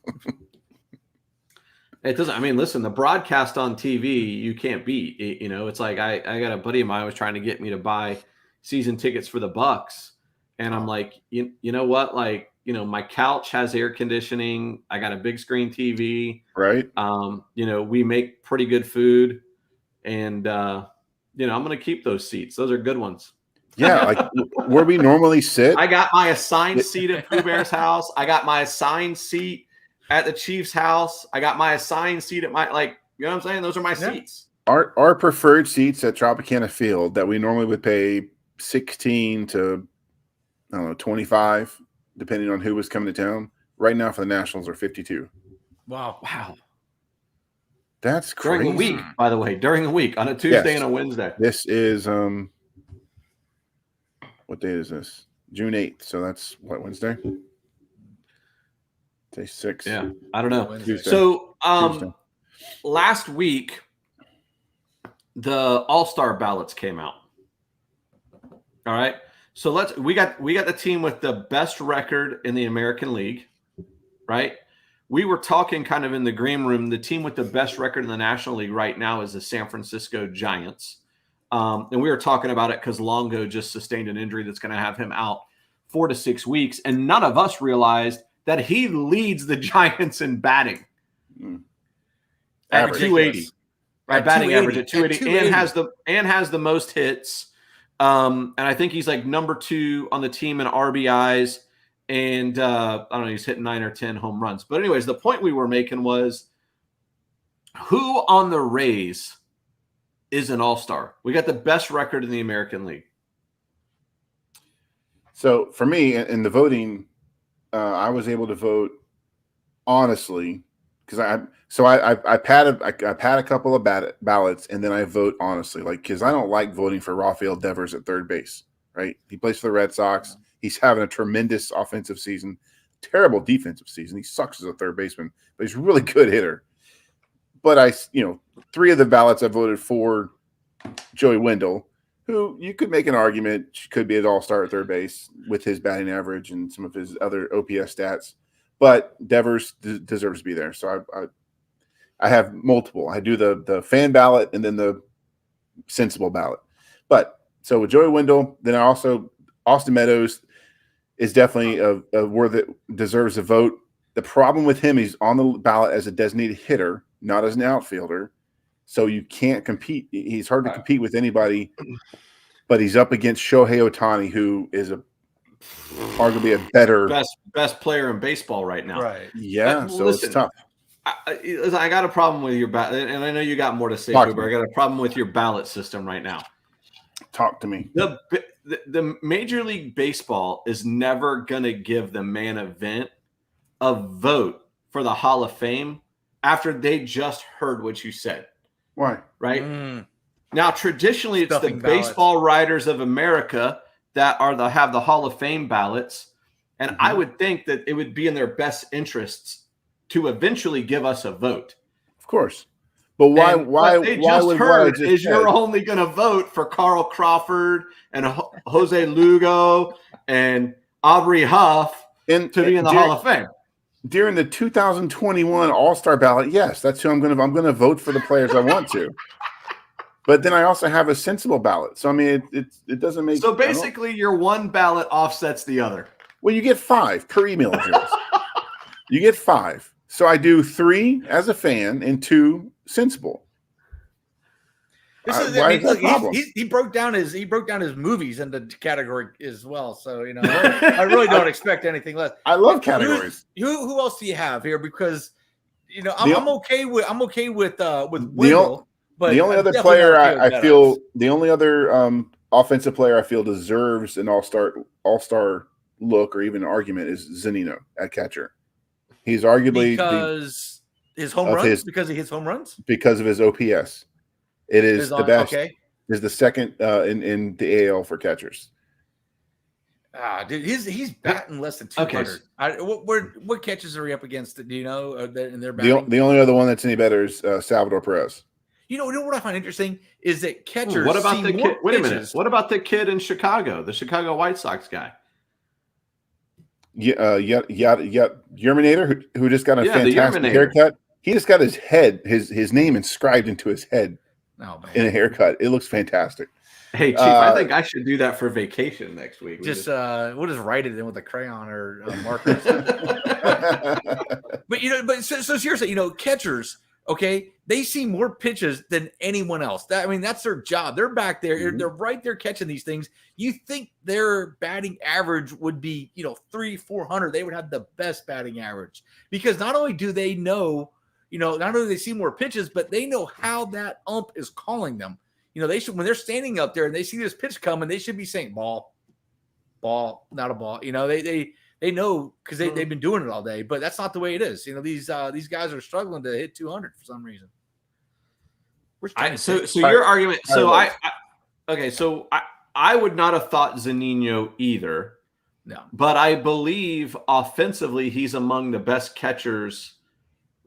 It doesn't. I mean, listen, the broadcast on TV you can't beat. It's like I got a buddy of mine was trying to get me to buy season tickets for the Bucks, and I'm like, you know what? Like, my couch has air conditioning. I got a big screen TV. Right. We make pretty good food, and I'm going to keep those seats. Those are good ones. Yeah, like where we normally sit. I got my assigned seat at Pooh Bear's house. I got my assigned seat at the Chiefs' house. I got my assigned seat at my, like, you know what I'm saying? Those are my seats. Our preferred seats at Tropicana Field that we normally would pay 16 to, I don't know, 25, depending on who was coming to town. Right now for the Nationals are 52. Wow. That's crazy. During the week, by the way, during the week on a Tuesday and a Wednesday. This is what day is this? June 8th. So that's what, Wednesday? Day 6. Yeah, I don't know. Tuesday. So Tuesday. Last week the All-Star ballots came out. All right. So we got the team with the best record in the American League, right? We were talking kind of in the green room. The team with the best record in the National League right now is the San Francisco Giants. And we were talking about it because Longo just sustained an injury that's going to have him out 4 to 6 weeks. And none of us realized that he leads the Giants in batting at 280. Right, batting average at 280 and has the most hits. And I think he's like number 2 on the team in RBIs. And I don't know, he's hitting 9 or 10 home runs. But anyways, the point we were making was who on the Rays is an all-star? We got the best record in the American League. So for me in the voting, I was able to vote honestly because I pad a couple of ballots and then I vote honestly, like, because I don't like voting for Rafael Devers at third base. Right, he plays for the Red Sox. He's having a tremendous offensive season, terrible defensive season. He sucks as a third baseman, but he's a really good hitter. But 3 of the ballots I voted for Joey Wendell, who you could make an argument could be an all-star at third base with his batting average and some of his other OPS stats. But Devers deserves to be there. So I have multiple. I do the fan ballot and then the sensible ballot. But so with Joey Wendell, then I also Austin Meadows is definitely a word that deserves a vote. The problem with him, he's on the ballot as a designated hitter, not as an outfielder. So you can't compete. He's hard to compete with anybody, but he's up against Shohei Ohtani, who is arguably a better best player in baseball right now. Right. Yeah. So listen, it's tough. I got a problem with your ballot, and I know you got more to say, but I got a problem with your ballot system right now. Talk to me. The Major League Baseball is never going to give the main event a vote for the Hall of Fame after they just heard what you said. Why? Right? Now, traditionally, it's the Baseball Writers of America that have the Hall of Fame ballots. And I would think that it would be in their best interests to eventually give us a vote. Of course. But why you're only going to vote for Carl Crawford and Jose Lugo and Aubrey Huff to be in the Hall of Fame. During the 2021 All-Star ballot, yes, that's who I'm going to vote for the players I want to. But then I also have a sensible ballot. So I mean, it doesn't make. So basically, your one ballot offsets the other. Well, you get 5 per email address. You get 5. So I do 3 as a fan and 2 sensible. He broke down his movies into category as well. So I really don't expect anything less. I love categories. Who else do you have here? Because I'm okay with Wendell, but the only other player I feel the only other offensive player I feel deserves an all-star look or even an argument is Zunino at catcher. He's arguably because his home runs because he hits home runs because of his OPS. It is the best. Okay. Is the second in the AL for catchers. Dude, he's batting less than 200. Okay. What catches are he up against? Do you know? In their batting? The only other one that's any better is Salvador Perez. You know what I find interesting is that catchers. What about the kid? Wait a minute. What about the kid in Chicago, the Chicago White Sox guy? Yerminator, who just got a fantastic haircut. He just got his name inscribed into his head in a haircut. It looks fantastic. Hey, Chief, I think I should do that for vacation next week. We'll just write it in with a crayon or marker. But so seriously, catchers, okay, they see more pitches than anyone else. That's their job. They're back there. Mm-hmm. They're right there catching these things. You think their batting average would be, 300-400. They would have the best batting average because not only do they know, not only do they see more pitches, but they know how that ump is calling them. They should, when they're standing up there and they see this pitch coming, they should be saying ball, not a ball. They know because they've been doing it all day, but that's not the way it is. These guys are struggling to hit 200 for some reason. So your argument. So I would not have thought Zunino either. No, but I believe offensively he's among the best catchers.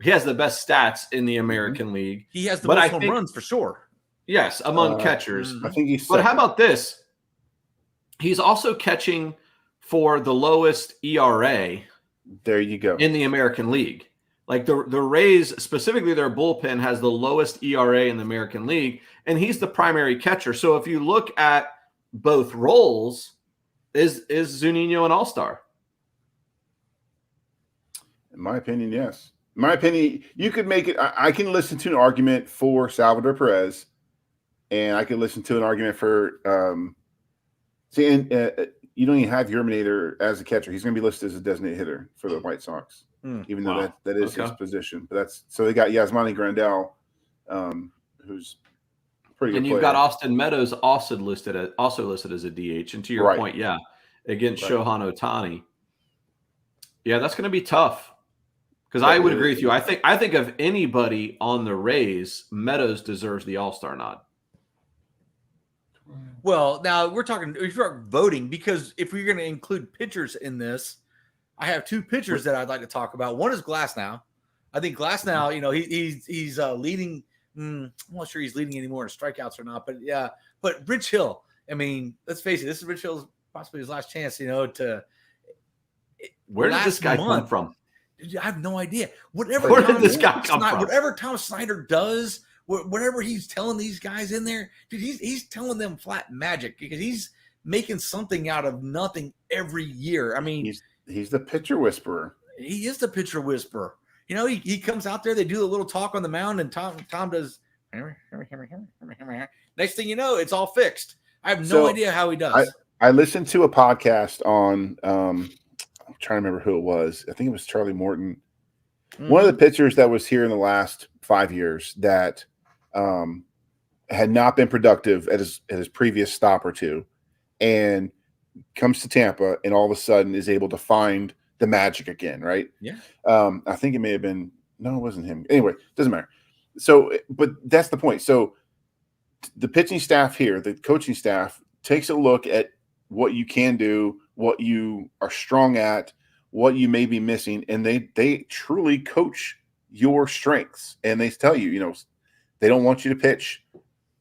He has the best stats in the American League. He has the most home runs for sure. Yes, among catchers. I think he's. But how about this? He's also catching for the lowest ERA. There you go. In the American League. Like the Rays, specifically their bullpen, has the lowest ERA in the American League, and he's the primary catcher. So if you look at both roles, is Zunino an all-star? In my opinion, yes. In my opinion, you could make it. I can listen to an argument for Salvador Perez, and I can listen to an argument for you don't even have Yerminator as a catcher. He's going to be listed as a designated hitter for the White Sox, even though that is his position. But so they got Yasmani Grandal, who's pretty good. And you've got Austin Meadows also listed as a DH. And to your point, against Shohei Ohtani, that's going to be tough. Because I would agree with you. I think of anybody on the Rays, Meadows deserves the All-Star nod. Well, now we're talking voting because if we're going to include pitchers in this, I have two pitchers that I'd like to talk about. One is Glasnow. I think Glasnow, he's leading. I'm not sure he's leading anymore in strikeouts or not, but yeah. But Rich Hill, let's face it, this is Rich Hill's possibly his last chance. Where did this guy come from? I have no idea. Where did this guy come from? Whatever Tom Snyder does. Whatever he's telling these guys in there, dude, he's telling them flat magic because he's making something out of nothing every year. He's the pitcher whisperer. He is the pitcher whisperer. He comes out there, they do a little talk on the mound, and Tom does. Next thing you know, it's all fixed. I have no idea how he does. I listened to a podcast on. I'm trying to remember who it was. I think it was Charlie Morton. One of the pitchers that was here in the last 5 years that had not been productive at his previous stop or two, and comes to Tampa and all of a sudden is able to find the magic again, right? Yeah. I think it may have been – no, it wasn't him. Anyway, doesn't matter. So, but that's the point. So the pitching staff here, the coaching staff, takes a look at what you can do, what you are strong at, what you may be missing, and they truly coach your strengths. And they tell you, they don't want you to pitch.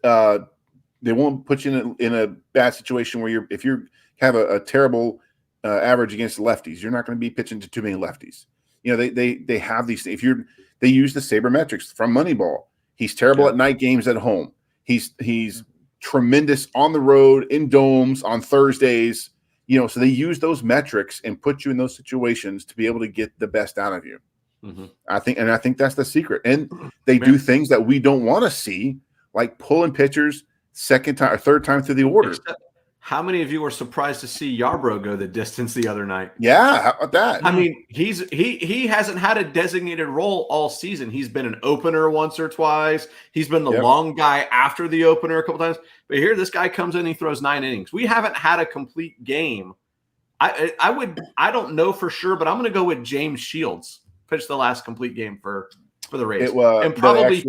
They won't put you in a bad situation where if you have a terrible average against lefties, you're not going to be pitching to too many lefties. They have these. They use the sabermetrics from Moneyball. He's terrible at night games at home. He's tremendous on the road in domes on Thursdays. So they use those metrics and put you in those situations to be able to get the best out of you. Mm-hmm. I think that's the secret. And they do things that we don't want to see, like pulling pitchers second time or third time through the order. How many of you were surprised to see Yarbrough go the distance the other night? Yeah, how about that? He hasn't had a designated role all season. He's been an opener once or twice. He's been the long guy after the opener a couple times. But here, this guy comes in, he throws 9 innings. We haven't had a complete game. I don't know for sure, but I'm going to go with James Shields pitched the last complete game for the Rays, and probably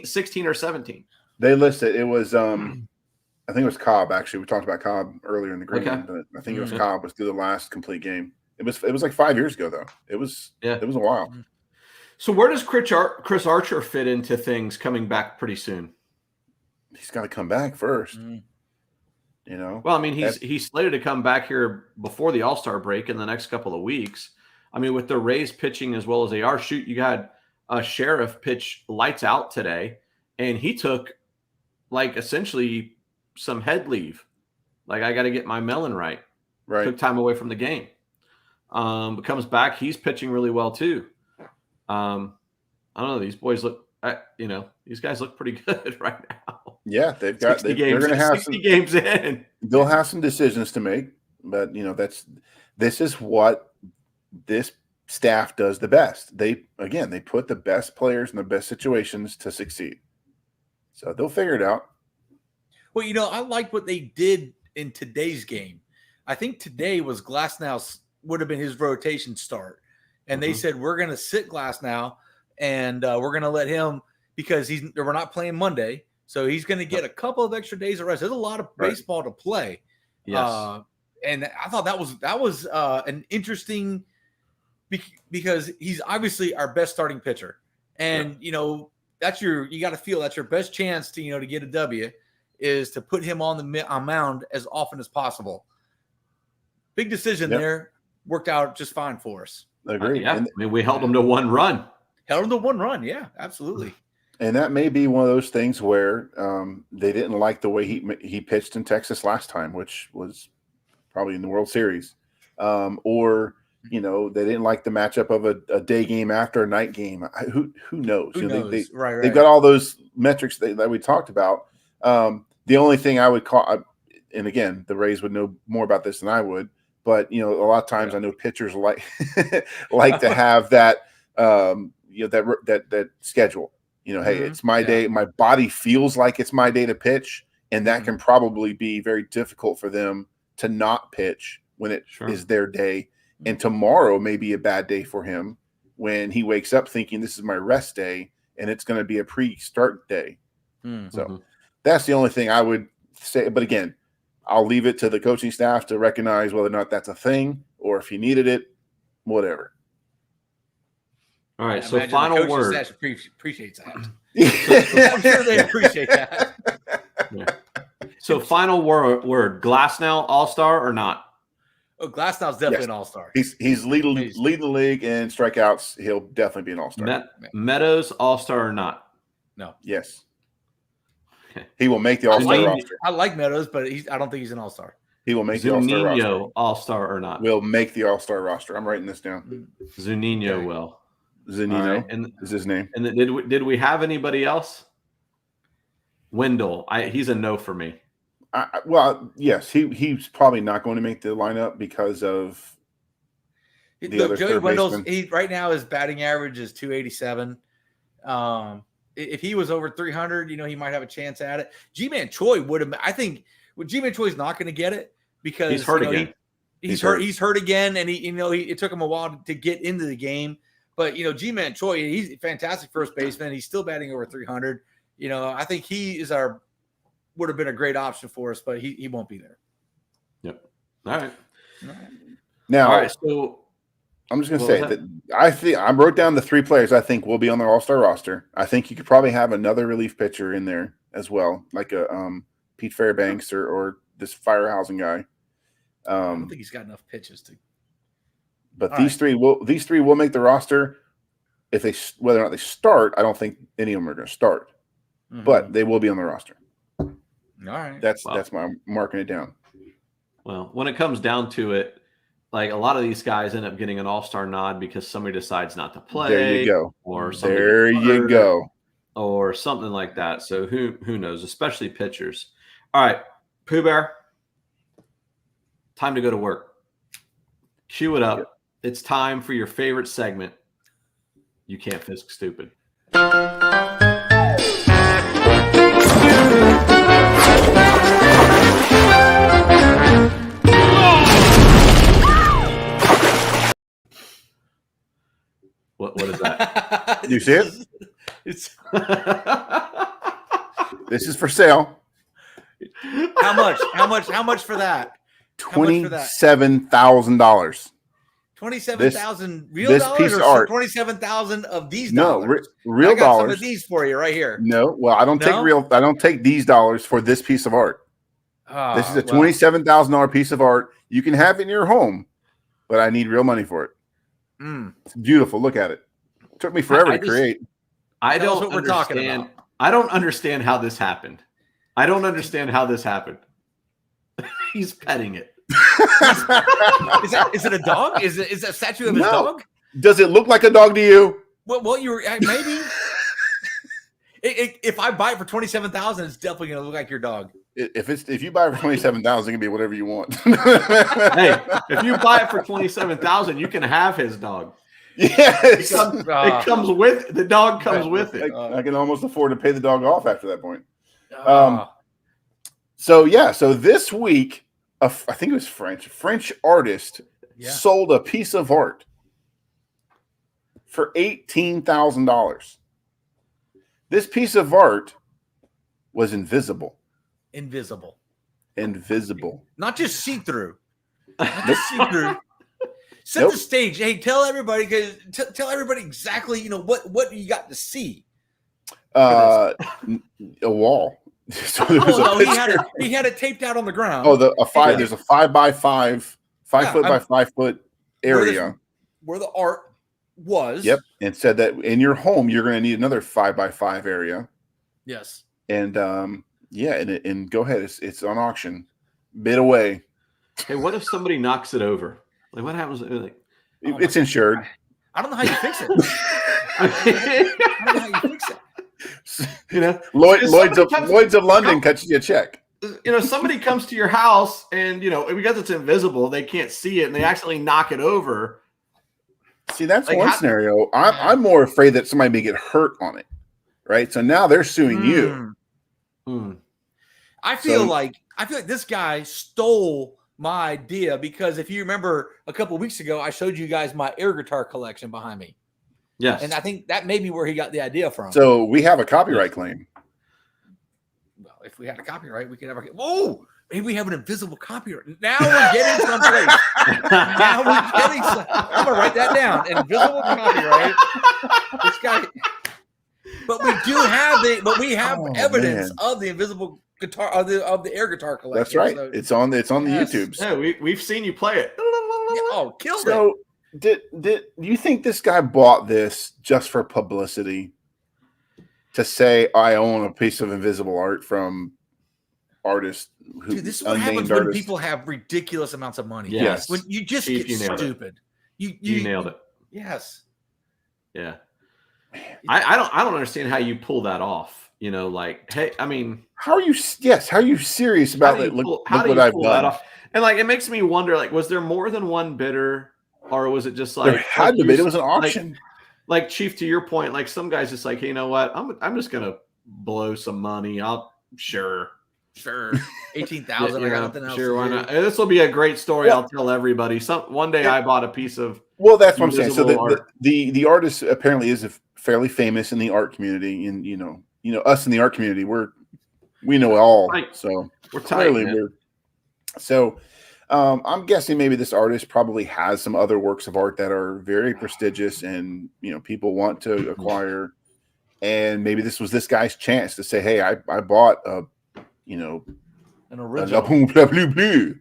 16 or 17. They listed it was. I think it was Cobb. Actually, we talked about Cobb earlier in the game, but I think it was Cobb was through the last complete game. It was like 5 years ago though. It was a while. So where does Chris Archer fit into things coming back pretty soon? He's got to come back first. Well, he's slated to come back here before the All-Star break in the next couple of weeks. With the Rays pitching as well as they are, you got a Sheriff pitch lights out today, and he took essentially some head leave. Like, I got to get my melon right. Right. Took time away from the game. But comes back. He's pitching really well too. I don't know. These boys look, these guys look pretty good right now. Yeah, they've got. They're games, going to have 60 games in. They'll have some decisions to make, but this is what this staff does the best. They put the best players in the best situations to succeed. So they'll figure it out. Well, I like what they did in today's game. I think today was Glasnow would have been his rotation start. And they said, we're going to sit Glasnow and we're going to let him, because we're not playing Monday. So he's going to get a couple of extra days of rest. There's a lot of baseball to play. Yes. And I thought that was an interesting, because he's obviously our best starting pitcher. And, you got to feel that's your best chance to get a W, is to put him on the mound as often as possible. Big decision there. Worked out just fine for us. Agreed. Yeah. We held him to one run. Held him to one run. Yeah, absolutely. And that may be one of those things where they didn't like the way he pitched in Texas last time, which was probably in the World Series. Or they didn't like the matchup of a day game after a night game. Who knows? Who knows? Right. They've got all those metrics that we talked about. The only thing I would call, and again, the Rays would know more about this than I would, but a lot of times I know pitchers like to have that that schedule. Hey, it's my day. My body feels like it's my day to pitch, and that can probably be very difficult for them to not pitch when it is their day. And tomorrow may be a bad day for him when he wakes up thinking this is my rest day, and it's going to be a pre-start day. So that's the only thing I would say. But again, I'll leave it to the coaching staff to recognize whether or not that's a thing, or if he needed it, whatever. All right. So final word. Appreciates that. I'm sure they appreciate that. Yeah. So final word. Glasnow All-Star or not? Oh, Glasnow's definitely an All-Star. He's leading the league in strikeouts. He'll definitely be an All-Star. Meadows All-Star or not? No. Yes. He will make the All-Star roster. I like Meadows, but I don't think he's an All-Star. He will make the All-Star roster. All-Star or not? Will make the All-Star roster. I'm writing this down. Zunino will. Zunino is his name. And did we have anybody else? Wendell. He's a no for me. Well, yes, he's probably not going to make the lineup because of the other Joey third Wendell's. baseman. Right now his batting average is 287. If he was over 300, he might have a chance at it. G-Man Choi would have. I think G-Man Choi's not going to get it because he's hurt again. He's hurt again, and it took him a while to get into the game. But G-Man Choi, he's a fantastic first baseman. He's still batting over 300. I think he would have been a great option for us, but he won't be there. Yep. All right. Now, all right. So I'm just going to say that I wrote down the 3 players I think will be on the All-Star roster. I think you could probably have another relief pitcher in there as well, like a Pete Fairbanks or this Firehausen guy. I don't think he's got enough pitches to. But these three will make the roster. Whether or not they start, I don't think any of them are going to start, but they will be on the roster. All right, that's my marking it down. Well, when it comes down to it, like a lot of these guys end up getting an All-Star nod because somebody decides not to play. There you go. Or or something like that. So who knows? Especially pitchers. All right, Pooh Bear. Time to go to work. Cue it up. Yep. It's time for your favorite segment. You can't fisk stupid. What is that? You see it? This is for sale. How much? How much for that? $27,000. 27,000 real dollars piece or of art. 27,000 of these dollars? No, real I got dollars. some of these for you right here. No, well, I don't take these dollars for this piece of art. This is a $27,000 piece of art. You can have it in your home, but I need real money for it. It's beautiful. Look at it. It took me forever to create. I don't understand how this happened. I don't understand how this happened. He's petting it. Is it a dog? Is it a statue of his dog? Does it look like a dog to you? Well, you were maybe. If I buy it for $27,000, it's definitely going to look like your dog. If you buy it for $27,000, it can be whatever you want. Hey, if you buy it for $27,000, you can have his dog. Yes, it comes with the dog. Comes with it. I can almost afford to pay the dog off after that point. So this week, I think it was French artist sold a piece of art for $18,000. This piece of art was invisible. Invisible. Not just see-through. Set the stage. Hey, tell everybody exactly, what you got to see. A wall. So he had it taped out on the ground. Oh, there's a 5 by 5, 5 foot by 5 foot area where the art was. Yep, and said that in your home you're going to need another 5 by 5 area. Yes, and and go ahead. It's on auction. Bid away. Hey, what if somebody knocks it over? Like, what happens? It's insured. I don't know how you fix it. I don't know how you fix it. Lloyd's of London cuts you a check. Somebody comes to your house and because it's invisible, they can't see it, and they accidentally knock it over. See, that's one scenario. I'm more afraid that somebody may get hurt on it, right? So now they're suing you. I feel like this guy stole my idea, because if you remember a couple of weeks ago, I showed you guys my air guitar collection behind me. Yes. And I think that may be where he got the idea from. So we have a copyright claim. Well, if we had a copyright, we could have maybe we have an invisible copyright. Now we're getting someplace. I'm going to write that down. Invisible copyright. This guy. But we have evidence of the invisible guitar of the air guitar collection. That's right. So, it's on the YouTubes. Yeah, we've seen you play it. Oh, killed it. Did you think this guy bought this just for publicity? To say I own a piece of invisible art from artist who this is what happens when people have ridiculous amounts of money. Yes. When you just get stupid. You nailed it. Yes. Yeah. I don't understand how you pull that off. Hey, I mean, how are you serious about it? Look what I've done. And it makes me wonder, was there more than one bidder, or was it just there had to be? It was an auction. Like Chief, to your point, some guys just hey, you know what? I'm just gonna blow some money. Sure, 18,000. I got nothing else. Sure, why not? This will be a great story. I'll tell everybody. One day I bought a piece of. Well, that's what I'm saying. So the artist apparently is fairly famous in the art community, and us in the art community, we know it all. Right. So we're clearly I'm guessing maybe this artist probably has some other works of art that are very prestigious and people want to acquire, and maybe this was this guy's chance to say, "Hey, I bought an original blue,"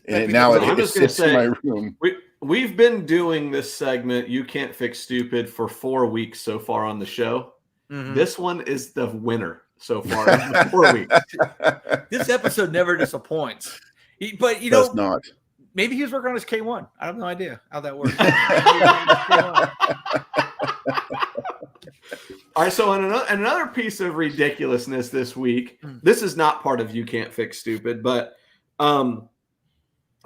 and now it sits in my room. We've been doing this segment, You Can't Fix Stupid, for 4 weeks so far on the show. Mm-hmm. This one is the winner so far in 4 weeks. This episode never disappoints. But does not. Maybe he was working on his K1. I have no idea how that works. All right, so another piece of ridiculousness this week. This is not part of You Can't Fix Stupid, but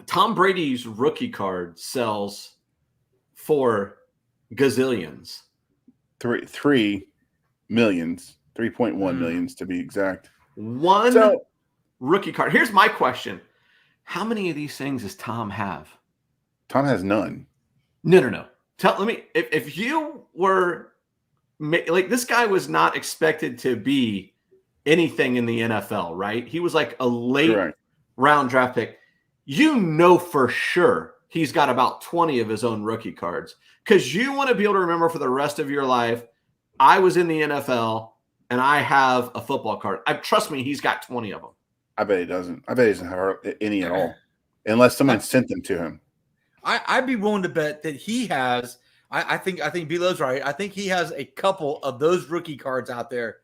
Tom Brady's rookie card sells for gazillions. 3 millions, 3.1 millions to be exact. Rookie card. Here's my question. How many of these things does Tom have? Tom has none. No. Let me, if you were this guy was not expected to be anything in the NFL, right? He was a late round draft pick. For sure he's got about 20 of his own rookie cards, because you want to be able to remember for the rest of your life, I was in the NFL and I have a football card. Trust me, he's got 20 of them. I bet he doesn't. I bet he doesn't have any at all, unless someone sent them to him. I'd be willing to bet that he has. I think Belo's right. I think he has a couple of those rookie cards out there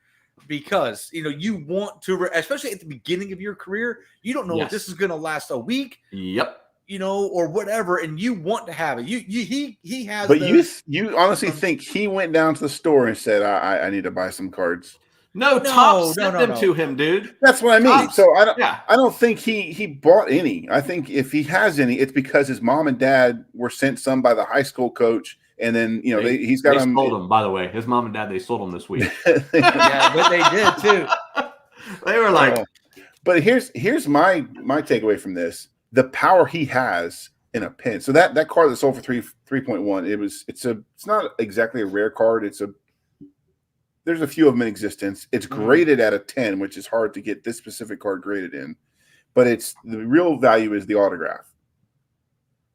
because you want to, especially at the beginning of your career, you don't know if this is going to last a week. Yep. Or whatever, and you want to have it. He has. But you honestly think he went down to the store and said, "I need to buy some cards"? No, Top sent them to him, dude. That's what I mean. Topps, so I don't think he bought any. I think if he has any, it's because his mom and dad were sent some by the high school coach, and then he's got them. They sold them, by the way. His mom and dad, they sold them this week. Yeah, but they did too. They were like, but here's my takeaway from this: the power he has in a pen. So that card that sold for 3.1, it's not exactly a rare card. There's a few of them in existence. It's graded at a 10, which is hard to get this specific card graded in. But the real value is the autograph.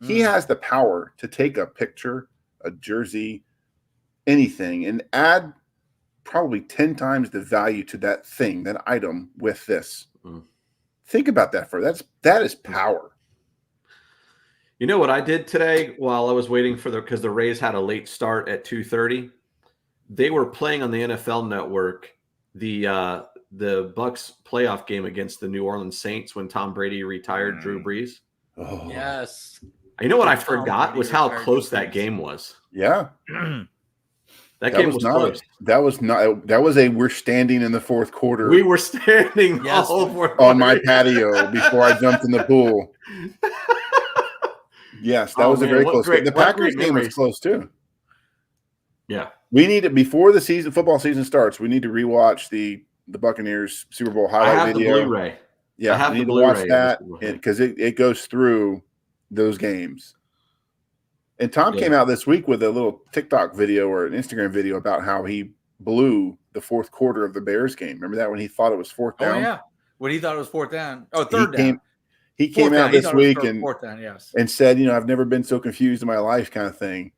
He has the power to take a picture, a jersey, anything, and add probably 10 times the value to that thing, that item, with this. Think about that that is power. You know what I did today while I was waiting because the Rays had a late start at 2:30. They were playing on the NFL Network the Bucs playoff game against the New Orleans Saints when Tom Brady retired Drew Brees. Oh. Yes. You know what I forgot was how close that game was. Yeah. That game was close. That was we're standing in the fourth quarter. We were standing on my patio before I jumped in the pool. Yes, that was a very close game. The Packers game was close too. Yeah. We need to, before the football season starts, we need to rewatch the Buccaneers Super Bowl highlight video. The Blu-ray. Yeah, we need to watch that because it goes through those games. And Tom came out this week with a little TikTok video or an Instagram video about how he blew the fourth quarter of the Bears game. Remember that when he thought it was fourth down? Oh, yeah. When he thought it was fourth down. Oh, third down. He came out this week and said, I've never been so confused in my life, kind of thing.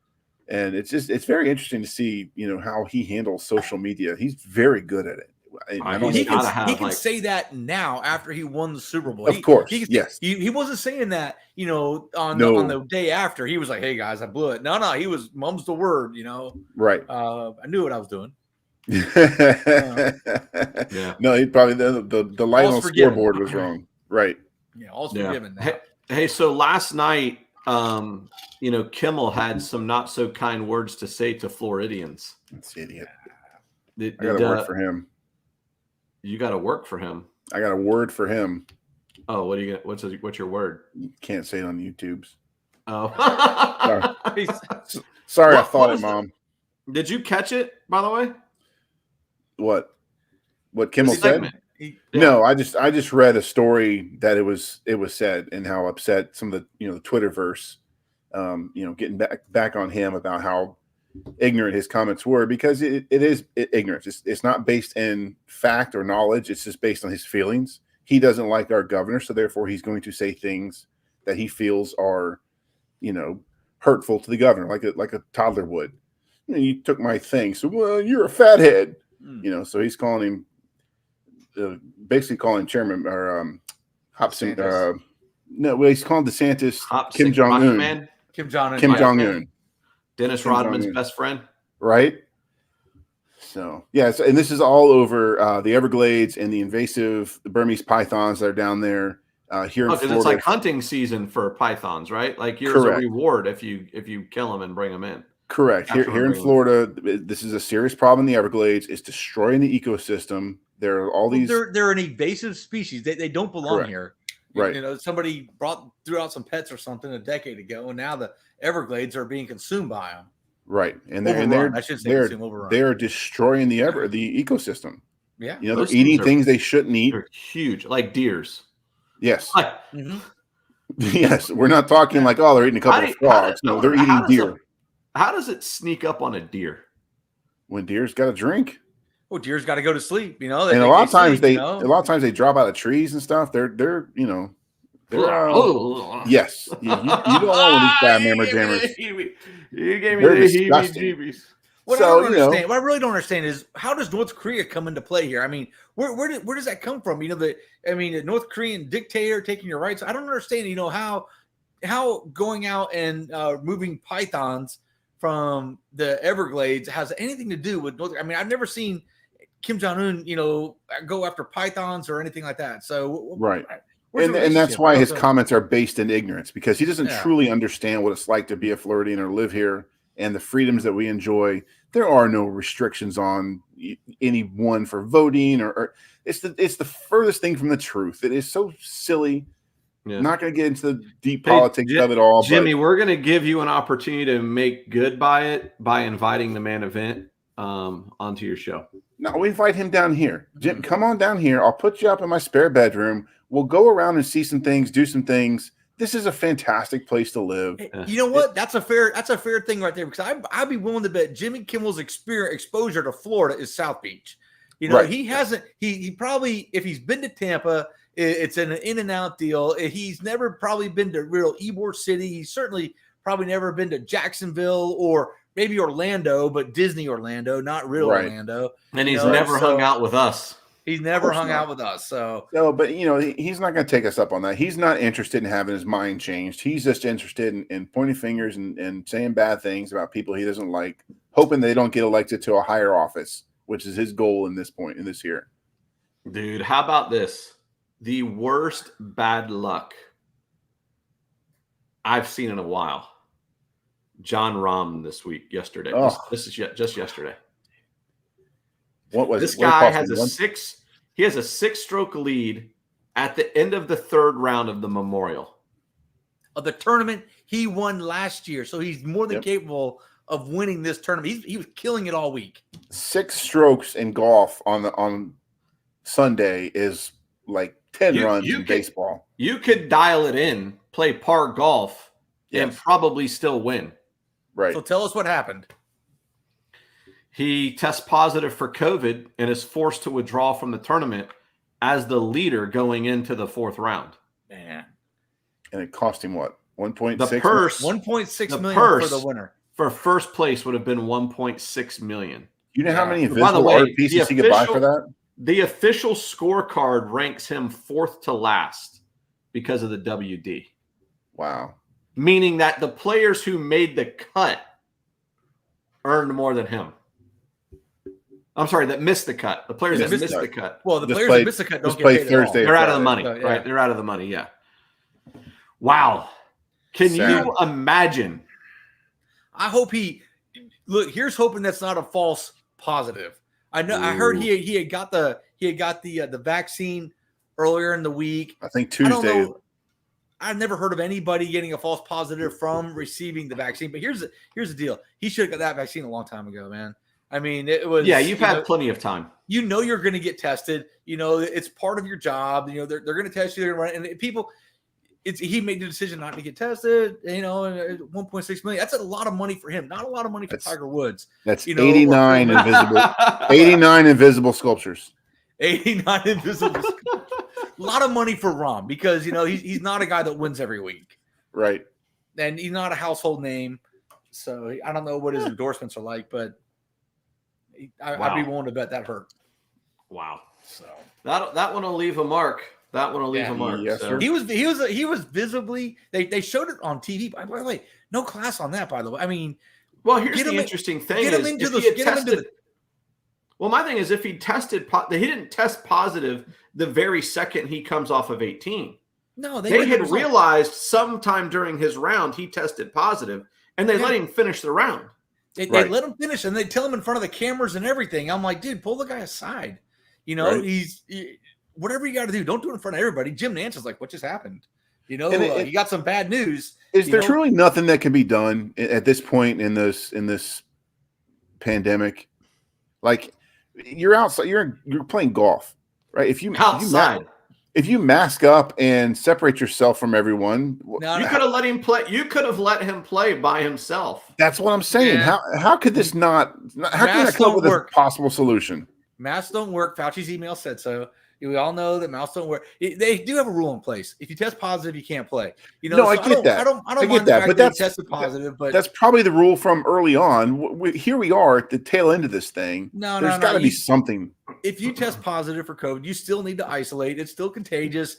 And it's very interesting to see, how he handles social media. He's very good at it. He can say that now after he won the Super Bowl. Of course, yes. He wasn't saying that, on the day after. He was like, "Hey guys, I blew it." No, he was mum's the word, Right. I knew what I was doing. Yeah. No, he probably the line on the scoreboard was wrong. Right. Yeah, all's forgiven. Hey, so last night, Kimmel had some not so kind words to say to Floridians. That's idiot. I got to work for him. You got to work for him. I got a word for him. Oh, what's your word? You can't say it on YouTube's. Oh, sorry, I thought it, Mom. Did you catch it, by the way? What Kimmel said? No, I just read a story that it was said and how upset some of the Twitterverse, getting back on him about how ignorant his comments were, because it is ignorance. It's not based in fact or knowledge. It's just based on his feelings. He doesn't like our governor, so therefore he's going to say things that he feels are, hurtful to the governor, like a toddler would. You took my thing, so well, you're a fathead. So he's calling him, basically calling Chairman or Hobson. He's calling DeSantis Kim Jong-un. Kim Jong-un. Kim Jong-un. Dennis Rodman's best friend. Right. So, yes, and this is all over the Everglades and the invasive Burmese pythons that are down there here in Florida. It's like hunting season for pythons, right? Like here's a reward if you kill them and bring them in. Correct. Here in Florida, this is a serious problem in the Everglades. It's destroying the ecosystem. There are all these. They're an invasive species. They don't belong here. Right. Somebody threw out some pets or something a decade ago, and now the Everglades are being consumed by them. Right, and they're destroying the ecosystem. Yeah, they're eating things they shouldn't eat. They're huge, like deers. Yes. Yes, we're not talking like they're eating a couple of frogs. No, they're eating deer. How does it sneak up on a deer? When deer's got a drink. Well, deer's got to go to sleep. And a lot of times they drop out of trees and stuff. They're yes. You don't know these bad mammer jammers. You gave me the heebie-jeebies. What I really don't understand is, how does North Korea come into play here? I mean, where does that come from? The North Korean dictator taking your rights. I don't understand. How going out and moving pythons from the Everglades has anything to do with North. I've never seen Kim Jong-un, go after pythons or anything like that. So right. where's the And that's relationship? why his comments are based in ignorance, because he doesn't Yeah. truly understand what it's like to be a Floridian or live here and the freedoms that we enjoy. There are no restrictions on anyone for voting or it's the furthest thing from the truth. It is so silly. Yeah. I'm not going to get into the deep politics of it all. Jimmy, but we're going to give you an opportunity to make good by it by inviting the man event onto your show. No, we invite him down here. Jim, come on down here. I'll put you up in my spare bedroom. We'll go around and see some things, do some things. This is a fantastic place to live. You know what? That's a fair thing right there, because I'd be willing to bet Jimmy Kimmel's exposure to Florida is South Beach. Right. He hasn't. He probably, if he's been to Tampa, it's an in and out deal. He's never probably been to real Ybor City. He's certainly probably never been to Jacksonville or maybe Orlando, but Disney Orlando, not real Orlando. And he's never hung out with us. He's never hung out with us. So no, but he's not going to take us up on that. He's not interested in having his mind changed. He's just interested in pointing fingers and saying bad things about people he doesn't like, hoping they don't get elected to a higher office, which is his goal in this year. Dude, how about this? The worst bad luck I've seen in a while. John Rahm yesterday. Oh. This is just yesterday. What was this it? guy has a 6-stroke lead at the end of the third round of the Memorial. Of the tournament he won last year. So he's more than capable of winning this tournament. He was killing it all week. 6 strokes in golf on Sunday is like 10 runs in baseball. You could dial it in, play par golf, and probably still win. Right. So tell us what happened. He tests positive for COVID and is forced to withdraw from the tournament as the leader going into the fourth round. Man. And it cost him what? 1.6? The purse. 1.6 million for the winner. For first place would have been 1.6 million. You know how many invisible art pieces he could buy for that? The official scorecard ranks him fourth to last because of the WD. Wow. Meaning that the players who made the cut earned more than him. I'm sorry, that missed the cut. The players that missed the cut. Well, the players that missed the cut don't get paid Thursday. They're out of the money, right? They're out of the money, yeah. Wow. Can you imagine? I hope here's hoping that's not a false positive. I know. Ooh. I heard he had got the vaccine earlier in the week. I think Tuesday. I've never heard of anybody getting a false positive from receiving the vaccine. But here's the deal: he should have got that vaccine a long time ago, man. I mean, it was. Yeah, you've had plenty of time. You're going to get tested. It's part of your job. They're going to test you. They're going to run, and people. He made the decision not to get tested. 1.6 million. That's a lot of money for him. Not a lot of money for Tiger Woods. That's 89 invisible. 89 invisible sculptures. 89 invisible. A lot of money for Rahm because he's not a guy that wins every week. Right. And he's not a household name. So I don't know what his endorsements are like, but I'd be willing to bet that hurt. Wow. So that one will leave a mark. That one will leave a mark. Yes, so. He was visibly they showed it on TV. By the way, no class on that. By the way, I mean, well, here's the interesting thing: well, my thing is if he tested, he didn't test positive the very second he comes off of 18. No, they had realized sometime during his round he tested positive, and they let him finish the round. They let him finish, and they tell him in front of the cameras and everything. I'm like, dude, pull the guy aside. He's. Whatever you got to do, don't do it in front of everybody. Jim Nance is like, what just happened? You got some bad news. Is there truly nothing that can be done at this point in this pandemic? Like you're outside, you're playing golf, right? If you mask up and separate yourself from everyone, you could have let him play. You could have let him play by himself. That's what I'm saying. Yeah. How could this not? How can I come up with a possible solution? Masks don't work. Fauci's email said so. We all know that masks don't work. They do have a rule in place. If you test positive, you can't play. I get that. I don't mind that, but that's tested positive. But that's probably the rule from early on. Here we are at the tail end of this thing. There's got to be something. If you test positive for COVID, you still need to isolate. It's still contagious.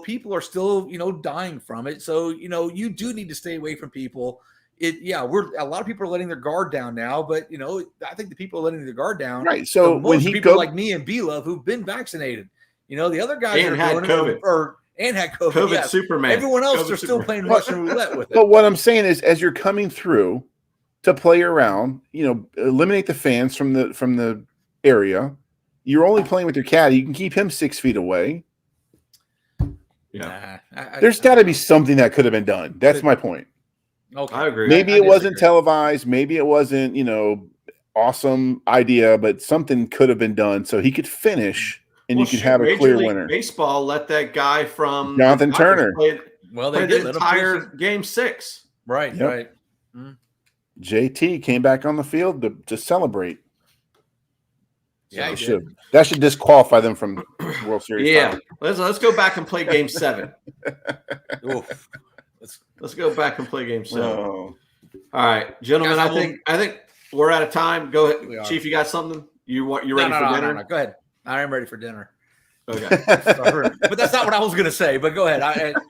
People are still dying from it. So you do need to stay away from people. we're a lot of people are letting their guard down now, but I think the people letting their guard down, right? So most when he people like me and B-Love who've been vaccinated, the other guys and are had doing COVID. and had COVID. COVID yes. Superman. Everyone else COVID are still playing Russian roulette with it. But what I'm saying is, as you're coming through to play around, eliminate the fans from the area. You're only playing with your caddy. You can keep him 6 feet away. Yeah, there's got to be something that could have been done. That's my point. Okay. I agree. Maybe I it wasn't disagree. televised. Maybe it wasn't, awesome idea, but something could have been done so he could finish and you could have a clear winner. Baseball let that guy from Jonathan Turner. play They did the entire game 6. Right, Yep. right. JT came back on the field to celebrate. Yeah, that should disqualify them from World Series. Yeah, title. let's go back and play Game 7. Oof. Let's go back and play Game 7. Oh. All right, gentlemen. Guys, I think we're out of time. Go We ahead, are. Chief. You got something? You ready for dinner? No. Go ahead. I am ready for dinner. Okay. But that's not what I was going to say. But go ahead.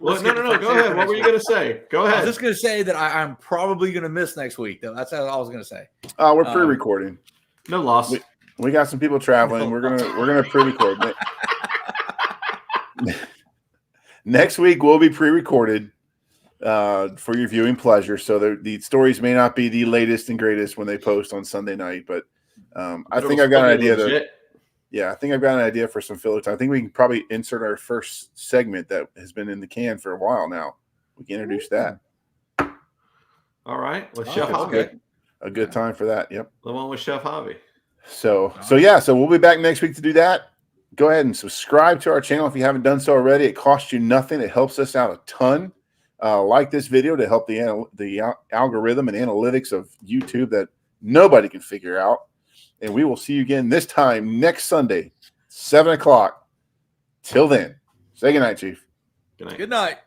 Well, no. Go ahead. What were you going to say? Go I ahead. was just going to say that I'm probably going to miss next week. Though that's all I was going to say. We're pre-recording. No loss. We got some people traveling. We're gonna pre-record. Next week we'll be pre-recorded for your viewing pleasure. So the stories may not be the latest and greatest when they post on Sunday night, but I think I've got an idea. I think I've got an idea for some filler time. I think we can probably insert our first segment that has been in the can for a while now. We can introduce that. All right. With Chef Javi. A good time for that. Yep. The one with Chef Javi. So we'll be back next week to do that. Go ahead and subscribe to our channel if you haven't done so already. It costs you nothing. It helps us out a ton. Like this video to help the algorithm and analytics of YouTube that nobody can figure out. And we will see you again this time next Sunday, 7 o'clock. Till then, say goodnight, Chief. Good night. Good night.